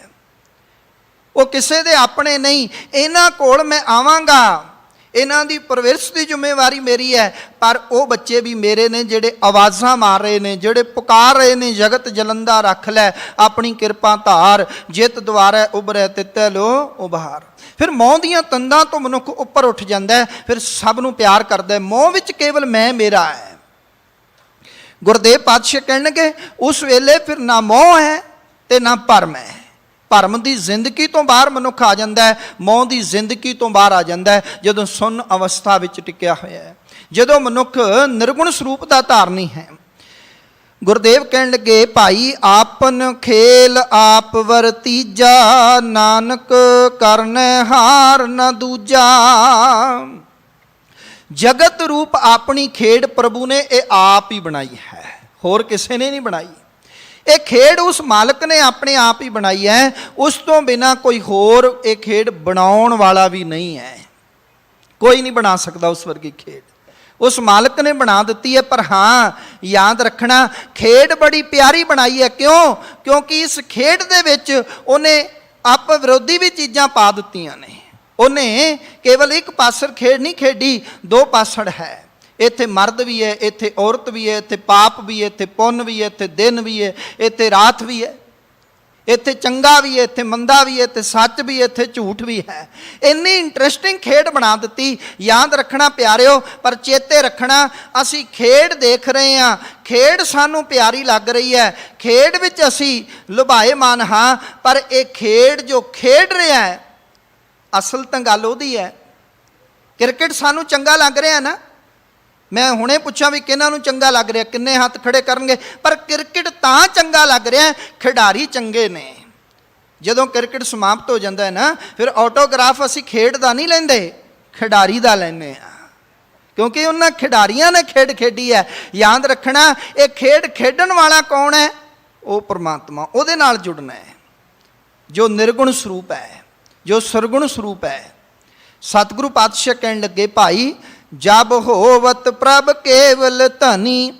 S1: ਉਹ ਕਿਸੇ ਦੇ ਆਪਣੇ ਨਹੀਂ। ਇਹਨਾਂ ਕੋਲ ਮੈਂ ਆਵਾਂਗਾ, ਇਹਨਾਂ ਦੀ ਪਰਵਰਿਸ਼ ਦੀ ਜ਼ਿੰਮੇਵਾਰੀ ਮੇਰੀ ਹੈ, ਪਰ ਉਹ ਬੱਚੇ ਵੀ ਮੇਰੇ ਨੇ ਜਿਹੜੇ ਆਵਾਜ਼ਾਂ ਮਾਰ ਰਹੇ ਨੇ, ਜਿਹੜੇ ਪੁਕਾਰ ਰਹੇ ਨੇ, ਜਗਤ ਜਲੰਦਾ ਰੱਖ ਲੈ ਆਪਣੀ ਕਿਰਪਾ ਧਾਰ, ਜਿਤ ਦੁਆਰੈ ਉਭਰੈ ਤਿਤੈ ਲੋ ਉਭਾਰ। ਫਿਰ ਮੋਹ ਦੀਆਂ ਤੰਦਾਂ ਤੋਂ ਮਨੁੱਖ ਉੱਪਰ ਉੱਠ ਜਾਂਦਾ ਹੈ, ਫਿਰ ਸਭ ਨੂੰ ਪਿਆਰ ਕਰਦਾ ਹੈ। ਮੋਹ ਵਿੱਚ ਕੇਵਲ ਮੈਂ ਮੇਰਾ ਹੈ। ਗੁਰਦੇਵ ਪਾਤਸ਼ਾਹ ਕਹਿਣਗੇ ਉਸ ਵੇਲੇ ਫਿਰ ਨਾ ਮੋਹ ਹੈ ਤੇ ਨਾ ਭਰਮ ਹੈ। ਭਰਮ ਦੀ ਜ਼ਿੰਦਗੀ ਤੋਂ ਬਾਹਰ ਮਨੁੱਖ ਆ ਜਾਂਦਾ ਹੈ, ਮੋਹ ਦੀ ਜ਼ਿੰਦਗੀ ਤੋਂ ਬਾਹਰ ਆ ਜਾਂਦਾ ਹੈ ਜਦੋਂ ਸੁੰਨ ਅਵਸਥਾ ਵਿੱਚ ਟਿਕਿਆ ਹੋਇਆ ਹੈ, ਜਦੋਂ ਮਨੁੱਖ ਨਿਰਗੁਣ ਸਰੂਪ ਦਾ ਧਾਰਨੀ ਹੈ। ਗੁਰਦੇਵ ਕਹਿਣ ਲੱਗੇ ਭਾਈ ਆਪਨ ਖੇਲ ਆਪ ਵਰਤੀਜਾ, ਨਾਨਕ ਕਰਨੈ ਹਾਰ ਨ ਦੂਜਾ। ਜਗਤ ਰੂਪ ਆਪਣੀ ਖੇਡ ਪ੍ਰਭੂ ਨੇ ਇਹ ਆਪ ਹੀ ਬਣਾਈ ਹੈ, ਹੋਰ ਕਿਸੇ ਨੇ ਨਹੀਂ ਬਣਾਈ। ਇਹ ਖੇਡ ਉਸ ਮਾਲਕ ਨੇ ਆਪਣੇ ਆਪ ਹੀ ਬਣਾਈ ਹੈ, ਉਸ ਤੋਂ ਬਿਨਾ ਕੋਈ ਹੋਰ ਇਹ ਖੇਡ ਬਣਾਉਣ ਵਾਲਾ ਵੀ ਨਹੀਂ ਹੈ। ਕੋਈ ਨਹੀਂ ਬਣਾ ਸਕਦਾ ਉਸ ਵਰਗੀ ਖੇਡ, ਉਸ ਮਾਲਕ ਨੇ ਬਣਾ ਦਿੱਤੀ ਹੈ। ਪਰ ਹਾਂ ਯਾਦ ਰੱਖਣਾ ਖੇਡ ਬੜੀ ਪਿਆਰੀ ਬਣਾਈ ਹੈ। ਕਿਉਂ? ਕਿਉਂਕਿ ਇਸ ਖੇਡ ਦੇ ਵਿੱਚ ਉਹਨੇ ਆਪ ਵਿਰੋਧੀ ਵੀ ਚੀਜ਼ਾਂ ਪਾ ਦਿੱਤੀਆਂ ਨੇ। ਉਹਨੇ ਕੇਵਲ ਇੱਕ ਪਾਸੜ ਖੇਡ ਨਹੀਂ ਖੇਡੀ, ਦੋ ਪਾਸੜ ਹੈ। ਇੱਥੇ ਮਰਦ ਵੀ ਹੈ, ਇੱਥੇ ਔਰਤ ਵੀ ਹੈ, ਇੱਥੇ ਪਾਪ ਵੀ ਹੈ, ਇੱਥੇ ਪੁੰਨ ਵੀ ਹੈ, ਇੱਥੇ ਦਿਨ ਵੀ ਹੈ, ਇੱਥੇ ਰਾਤ ਵੀ ਹੈ, ਇੱਥੇ ਚੰਗਾ ਵੀ ਹੈ, ਇੱਥੇ ਮੰਦਾ ਵੀ ਹੈ, ਇੱਥੇ ਸੱਚ ਵੀ ਹੈ, ਇੱਥੇ ਝੂਠ ਵੀ ਹੈ। ਇੰਨੀ ਇੰਟਰਸਟਿੰਗ ਖੇਡ ਬਣਾ ਦਿੱਤੀ। ਯਾਦ ਰੱਖਣਾ ਪਿਆਰਿਓ, ਪਰ ਚੇਤੇ ਰੱਖਣਾ ਅਸੀਂ ਖੇਡ ਦੇਖ ਰਹੇ ਹਾਂ, ਖੇਡ ਸਾਨੂੰ ਪਿਆਰੀ ਲੱਗ ਰਹੀ ਹੈ, ਖੇਡ ਵਿੱਚ ਅਸੀਂ ਲੁਭਾਏਮਾਨ ਹਾਂ, ਪਰ ਇਹ ਖੇਡ ਜੋ ਖੇਡ ਰਿਹਾ ਹੈ ਅਸਲ ਤਾਂ ਗੱਲ ਉਹਦੀ ਹੈ। ਕ੍ਰਿਕਟ ਸਾਨੂੰ ਚੰਗਾ ਲੱਗ ਰਿਹਾ ਨਾ, ਮੈਂ ਹੁਣੇ ਪੁੱਛਾਂ ਵੀ ਕਿਹਨਾਂ ਨੂੰ ਚੰਗਾ ਲੱਗ ਰਿਹਾ, ਕਿੰਨੇ ਹੱਥ ਖੜੇ ਕਰਨਗੇ। ਪਰ ਕ੍ਰਿਕਟ ਤਾਂ ਚੰਗਾ ਲੱਗ ਰਿਹਾ, ਖਿਡਾਰੀ ਚੰਗੇ ਨੇ। ਜਦੋਂ ਕ੍ਰਿਕਟ ਸਮਾਪਤ ਹੋ ਜਾਂਦਾ ਹੈ ਨਾ, ਫਿਰ ਆਟੋਗ੍ਰਾਫ ਅਸੀਂ ਖੇਡ ਦਾ ਨਹੀਂ ਲੈਂਦੇ, ਖਿਡਾਰੀ ਦਾ ਲੈਂਦੇ ਆ, ਕਿਉਂਕਿ ਉਹਨਾਂ ਖਿਡਾਰੀਆਂ ਨੇ ਖੇਡ ਖੇਡੀ ਹੈ। ਯਾਦ ਰੱਖਣਾ ਇਹ ਖੇਡ ਖੇਡਣ ਵਾਲਾ ਕੌਣ ਹੈ? ਉਹ ਪਰਮਾਤਮਾ। ਉਹਦੇ ਨਾਲ ਜੁੜਨਾ ਹੈ ਜੋ ਨਿਰਗੁਣ ਸਰੂਪ ਹੈ, ਜੋ ਸਰਗੁਣ ਸਰੂਪ ਹੈ। ਸਤਿਗੁਰੂ ਪਾਤਸ਼ਾਹ ਕਹਿਣ ਲੱਗੇ ਭਾਈ ਜਬ ਹੋਵਤ ਪ੍ਰਭ ਕੇਵਲ ਧਨੀ,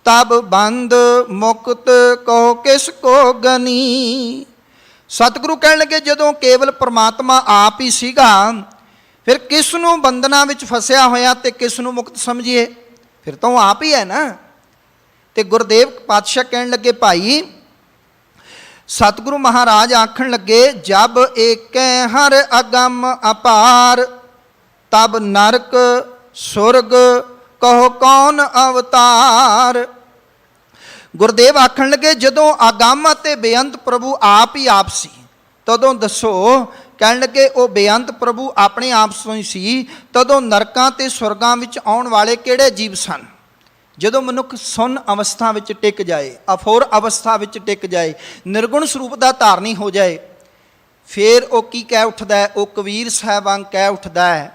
S1: ਤਬ ਬੰਦ ਮੁਕਤ ਕੋ ਕਿਸ ਕੋ ਗਨੀ। ਸਤਿਗੁਰੂ ਕਹਿਣ ਲੱਗੇ ਜਦੋਂ ਕੇਵਲ ਪਰਮਾਤਮਾ ਆਪ ਹੀ ਸੀਗਾ, ਫਿਰ ਕਿਸ ਨੂੰ ਬੰਧਨਾਂ ਵਿੱਚ ਫਸਿਆ ਹੋਇਆ ਤੇ ਕਿਸ ਨੂੰ ਮੁਕਤ ਸਮਝੀਏ? ਫਿਰ ਤਾਂ ਉਹ ਆਪ ਹੀ ਹੈ ਨਾ। ਤੇ ਗੁਰਦੇਵ ਪਾਤਸ਼ਾਹ ਕਹਿਣ ਲੱਗੇ, ਭਾਈ ਸਤਿਗੁਰੂ ਮਹਾਰਾਜ ਆਖਣ ਲੱਗੇ, ਜਬ ਏਕੈ ਹਰ ਅਗੰਮ ਅਪਾਰ, ਤਬ ਨਰਕ ਸੁਰਗ ਕਹੋ ਕੌਣ ਅਵਤਾਰ। ਗੁਰਦੇਵ ਆਖਣ ਲੱਗੇ, ਜਦੋਂ ਅਗੰਮ ਅਤੇ ਬੇਅੰਤ ਪ੍ਰਭੂ ਆਪ ਹੀ ਆਪ ਸੀ, ਤਦੋਂ ਦੱਸੋ। ਕਹਿਣ ਲੱਗੇ, ਉਹ ਬੇਅੰਤ ਪ੍ਰਭੂ ਆਪਣੇ ਆਪ ਤੋਂ ਹੀ ਸੀ, ਤਦੋਂ ਨਰਕਾਂ ਤੇ ਸੁਰਗਾਂ ਵਿੱਚ ਆਉਣ ਵਾਲੇ ਕਿਹੜੇ ਜੀਵ ਸਨ? ਜਦੋਂ ਮਨੁੱਖ ਸੁੰਨ ਅਵਸਥਾ ਵਿੱਚ ਟਿਕ ਜਾਏ, ਅਫੋਰ ਅਵਸਥਾ ਵਿੱਚ ਟਿਕ ਜਾਏ, ਨਿਰਗੁਣ ਸਰੂਪ ਦਾ ਧਾਰਨੀ ਹੋ ਜਾਏ, ਫਿਰ ਉਹ ਕੀ ਕਹਿ ਉੱਠਦਾ ਹੈ? ਉਹ ਕਬੀਰ ਸਾਹਿਬ ਵਾਂਗ ਕਹਿ ਉੱਠਦਾ ਹੈ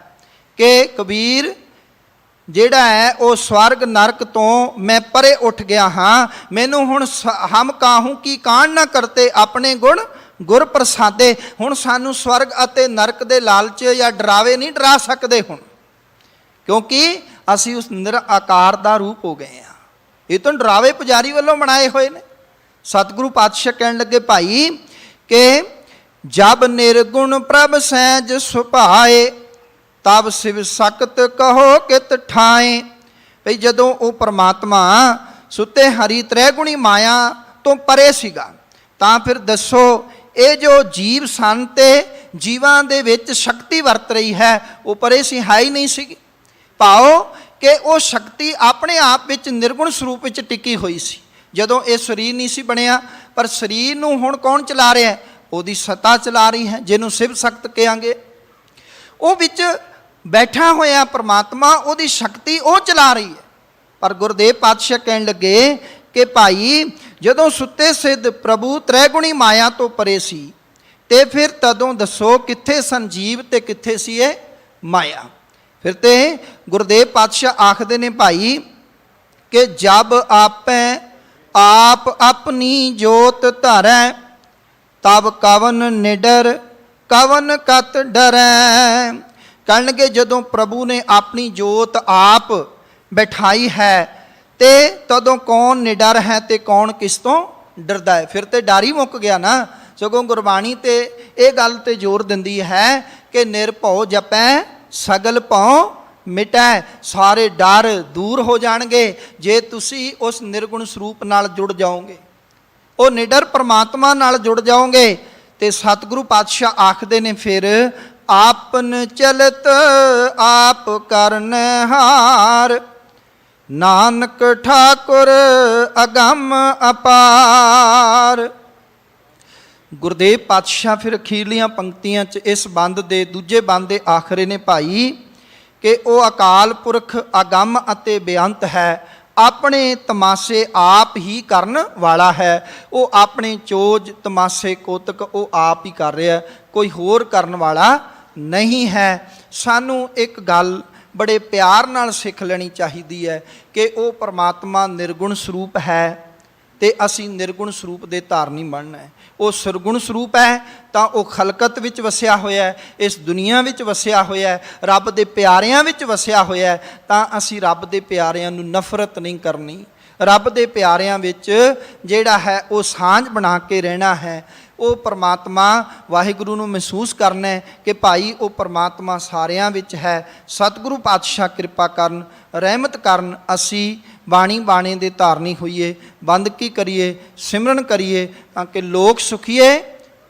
S1: ਕਿ ਕਬੀਰ ਜਿਹੜਾ ਹੈ ਉਹ ਸਵਰਗ ਨਰਕ ਤੋਂ ਮੈਂ ਪਰੇ ਉੱਠ ਗਿਆ ਹਾਂ, ਮੈਨੂੰ ਹੁਣ ਹਮ ਕਾਹੂ ਕੀ ਕਾਂਡ ਨਾ ਕਰਤੇ, ਆਪਣੇ ਗੁਣ ਗੁਰ ਪ੍ਰਸਾਦੇ। ਹੁਣ ਸਾਨੂੰ ਸਵਰਗ ਅਤੇ ਨਰਕ ਦੇ ਲਾਲਚ ਜਾਂ ਡਰਾਵੇ ਨਹੀਂ ਡਰਾ ਸਕਦੇ ਹੁਣ, ਕਿਉਂਕਿ ਅਸੀਂ ਉਸ ਨਿਰਾਕਾਰ ਦਾ ਰੂਪ ਹੋ ਗਏ ਹਾਂ। ਇਹ ਤਾਂ ਡਰਾਵੇ ਪੁਜਾਰੀ ਵੱਲੋਂ ਬਣਾਏ ਹੋਏ ਨੇ। ਸਤਿਗੁਰੂ ਪਾਤਸ਼ਾਹ ਕਹਿਣ ਲੱਗੇ, ਭਾਈ ਕਿ ਜਬ ਨਿਰਗੁਣ ਪ੍ਰਭ ਸਹਿਜ ਸੁਭਾਏ, ਤਬ ਸਿਵ ਸਖਤ ਕਹੋ ਕਿਤ ਠਾਏ। ਭਈ ਜਦੋਂ ਉਹ ਪਰਮਾਤਮਾ ਸੁੱਤੇ ਹਰੀ ਤ੍ਰੈਗੁਣੀ ਮਾਇਆ ਤੋਂ ਪਰੇ ਸੀਗਾ, ਤਾਂ ਫਿਰ ਦੱਸੋ ਇਹ ਜੋ ਜੀਵ ਸਨ ਤੇ ਜੀਵਾਂ ਦੇ ਵਿੱਚ ਸ਼ਕਤੀ ਵਰਤ ਰਹੀ ਹੈ, ਉਹ ਪਰੇ ਸੀ, ਹੈ ਹੀ ਨਹੀਂ ਸੀਗੀ। ਭਾਵ ਕਿ ਉਹ ਸ਼ਕਤੀ ਆਪਣੇ ਆਪ ਵਿੱਚ ਨਿਰਗੁਣ ਸਰੂਪ ਵਿੱਚ ਟਿਕੀ ਹੋਈ ਸੀ ਜਦੋਂ ਇਹ ਸਰੀਰ ਨਹੀਂ ਸੀ ਬਣਿਆ। ਪਰ ਸਰੀਰ ਨੂੰ ਹੁਣ ਕੌਣ ਚਲਾ ਰਿਹਾ? ਉਹਦੀ ਸੱਤਾ ਚਲਾ ਰਹੀ ਹੈ, ਜਿਹਨੂੰ ਸਿਵ ਸਖਤ ਕਹਾਂਗੇ। ਉਹ ਵਿੱਚ ਬੈਠਾ ਹੋਇਆ ਪਰਮਾਤਮਾ, ਉਹਦੀ ਸ਼ਕਤੀ ਉਹ ਚਲਾ ਰਹੀ ਹੈ। ਪਰ ਗੁਰਦੇਵ ਪਾਤਸ਼ਾਹ ਕਹਿਣ ਲੱਗੇ ਕਿ ਭਾਈ ਜਦੋਂ ਸੁੱਤੇ ਸਿੱਧ ਪ੍ਰਭੂ ਤ੍ਰੈਗੁਣੀ ਮਾਇਆ ਤੋਂ ਪਰੇ ਸੀ, ਤੇ ਫਿਰ ਤਦੋਂ ਦੱਸੋ ਕਿੱਥੇ ਸਨ ਜੀਵ ਤੇ ਕਿੱਥੇ ਸੀ ਇਹ ਮਾਇਆ? ਫਿਰ ਤੇ ਗੁਰਦੇਵ ਪਾਤਸ਼ਾਹ ਆਖਦੇ ਨੇ, ਭਾਈ ਕਿ ਜਬ ਆਪੈ ਆਪ ਆਪਣੀ ਜੋਤ ਧਰੈ, ਤਬ ਕਵਨ ਨਿਡਰ ਕਵਨ ਕਤ ਡਰੈ। ਕਹਿਣਗੇ, ਜਦੋਂ ਪ੍ਰਭੂ ਨੇ ਆਪਣੀ ਜੋਤ ਆਪ ਬਿਠਾਈ ਹੈ, ਤੇ ਤਦੋਂ ਕੌਣ ਨਿਡਰ ਹੈ ਤੇ ਕੌਣ ਕਿਸ ਤੋਂ ਡਰਦਾ ਹੈ? ਫਿਰ ਤੇ ਡਰ ਹੀ ਮੁੱਕ ਗਿਆ ਨਾ। ਸਗੋਂ ਗੁਰਬਾਣੀ ਤੇ ਇਹ ਗੱਲ ਤੇ ਜ਼ੋਰ ਦਿੰਦੀ ਹੈ ਕਿ ਨਿਰਭਉ ਜਪੈ ਸਗਲ ਭਉ ਮਿਟੈ। ਸਾਰੇ ਡਰ ਦੂਰ ਹੋ ਜਾਣਗੇ ਜੇ ਤੁਸੀਂ ਉਸ ਨਿਰਗੁਣ ਸਰੂਪ ਨਾਲ ਜੁੜ ਜਾਓਗੇ, ਉਹ ਨਿਡਰ ਪਰਮਾਤਮਾ ਨਾਲ ਜੁੜ ਜਾਓਗੇ। ਤੇ ਸਤਿਗੁਰੂ ਪਾਤਸ਼ਾਹ ਆਖਦੇ ਨੇ, ਫਿਰ ਆਪਨ ਚਲਤ ਆਪ ਕਰਨ ਹਾਰ, ਨਾਨਕ ਠਾਕੁਰ ਅਗੰਮ ਅਪਾਰ। ਗੁਰਦੇਵ ਪਾਤਸ਼ਾਹ ਫਿਰ ਅਖੀਰਲੀਆਂ ਪੰਕਤੀਆਂ 'ਚ ਇਸ ਬੰਦ ਦੇ ਦੂਜੇ ਬੰਦ ਦੇ ਆਖਰੇ ਨੇ, ਭਾਈ ਕਿ ਉਹ ਅਕਾਲ ਪੁਰਖ ਅਗੰਮ ਅਤੇ ਬੇਅੰਤ ਹੈ, ਆਪਣੇ ਤਮਾਸ਼ੇ ਆਪ ਹੀ ਕਰਨ ਵਾਲਾ ਹੈ। ਉਹ ਆਪਣੇ ਚੋਜ ਤਮਾਸ਼ੇ ਕੋਤਕ ਉਹ ਆਪ ਹੀ ਕਰ ਰਿਹਾ, ਕੋਈ ਹੋਰ ਕਰਨ ਵਾਲਾ ਨਹੀਂ ਹੈ। ਸਾਨੂੰ ਇੱਕ ਗੱਲ ਬੜੇ ਪਿਆਰ ਨਾਲ ਸਿੱਖ ਲੈਣੀ ਚਾਹੀਦੀ ਹੈ ਕਿ ਉਹ ਪਰਮਾਤਮਾ ਨਿਰਗੁਣ ਸਰੂਪ ਹੈ ਤੇ ਅਸੀਂ ਨਿਰਗੁਣ ਸਰੂਪ ਦੇ ਧਾਰਨੀ ਬਣਨਾ ਹੈ। ਉਹ ਸਰਗੁਣ ਸਰੂਪ ਹੈ ਤਾਂ ਉਹ ਖਲਕਤ ਵਿੱਚ ਵਸਿਆ ਹੋਇਆ ਹੈ, ਇਸ ਦੁਨੀਆ ਵਿੱਚ ਵਸਿਆ ਹੋਇਆ ਹੈ, ਰੱਬ ਦੇ ਪਿਆਰਿਆਂ ਵਿੱਚ ਵਸਿਆ ਹੋਇਆ ਹੈ। ਤਾਂ ਅਸੀਂ ਰੱਬ ਦੇ ਪਿਆਰਿਆਂ ਨੂੰ ਨਫ਼ਰਤ ਨਹੀਂ ਕਰਨੀ, ਰੱਬ ਦੇ ਪਿਆਰਿਆਂ ਵਿੱਚ ਜਿਹੜਾ ਹੈ ਉਹ ਸਾਂਝ ਬਣਾ ਕੇ ਰਹਿਣਾ ਹੈ। ਉਹ ਪਰਮਾਤਮਾ ਵਾਹਿਗੁਰੂ ਨੂੰ ਮਹਿਸੂਸ ਕਰਨਾ ਹੈ ਕਿ ਭਾਈ ਉਹ ਪਰਮਾਤਮਾ ਸਾਰਿਆਂ ਵਿੱਚ ਹੈ। ਸਤਿਗੁਰੂ ਪਾਤਸ਼ਾਹ ਕਿਰਪਾ ਕਰਨ, ਰਹਿਮਤ ਕਰਨ, ਅਸੀਂ ਬਾਣੀ ਬਾਣੇ ਦੇ ਧਾਰਨੀ ਹੋਈਏ, ਬੰਦਗੀ ਕਰੀਏ, ਸਿਮਰਨ ਕਰੀਏ, ਤਾਂ ਕਿ ਲੋਕ ਸੁਖੀਏ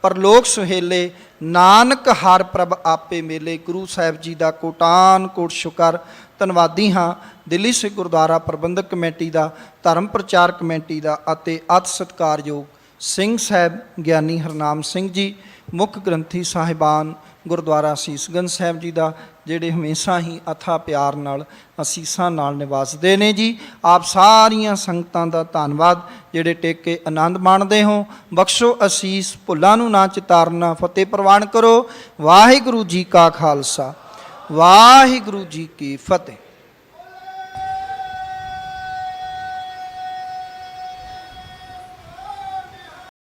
S1: ਪਰਲੋਕ ਸੁਹੇਲੇ, ਨਾਨਕ ਹਰ ਪ੍ਰਭ ਆਪੇ ਮੇਲੇ। ਗੁਰੂ ਸਾਹਿਬ ਜੀ ਦਾ ਕੋਟਾਨ ਕੋਟ ਸ਼ੁਕਰ। ਧੰਨਵਾਦੀ ਹਾਂ ਦਿੱਲੀ ਸਿੱਖ ਗੁਰਦੁਆਰਾ ਪ੍ਰਬੰਧਕ ਕਮੇਟੀ ਦਾ, ਧਰਮ ਪ੍ਰਚਾਰ ਕਮੇਟੀ ਦਾ ਅਤੇ ਅਤਿ ਸਤਿਕਾਰਯੋਗ ਸਿੰਘ ਸਾਹਿਬ ਗਿਆਨੀ ਹਰਨਾਮ ਸਿੰਘ ਜੀ, ਮੁੱਖ ਗ੍ਰੰਥੀ ਸਾਹਿਬਾਨ ਗੁਰਦੁਆਰਾ ਸੀਸਗੰਜ ਸਾਹਿਬ ਜੀ ਦਾ, ਜਿਹੜੇ ਹਮੇਸ਼ਾ ਹੀ ਅਥਾ ਪਿਆਰ ਨਾਲ ਅਸੀਸਾਂ ਨਾਲ ਨਿਵਾਸਦੇ ਨੇ ਜੀ। ਆਪ ਸਾਰੀਆਂ ਸੰਗਤਾਂ ਦਾ ਧੰਨਵਾਦ ਜਿਹੜੇ ਟੇਕ ਕੇ ਆਨੰਦ ਮਾਣਦੇ ਹੋ। ਬਖਸ਼ੋ ਅਸੀਸ, ਭੁੱਲਾਂ ਨੂੰ ਨਾ ਚਿਤਾਰਨਾ। ਫਤਿਹ ਪ੍ਰਵਾਨ ਕਰੋ। ਵਾਹਿਗੁਰੂ ਜੀ ਕਾ ਖਾਲਸਾ, ਵਾਹਿਗੁਰੂ ਜੀ ਕੀ ਫਤਿਹ।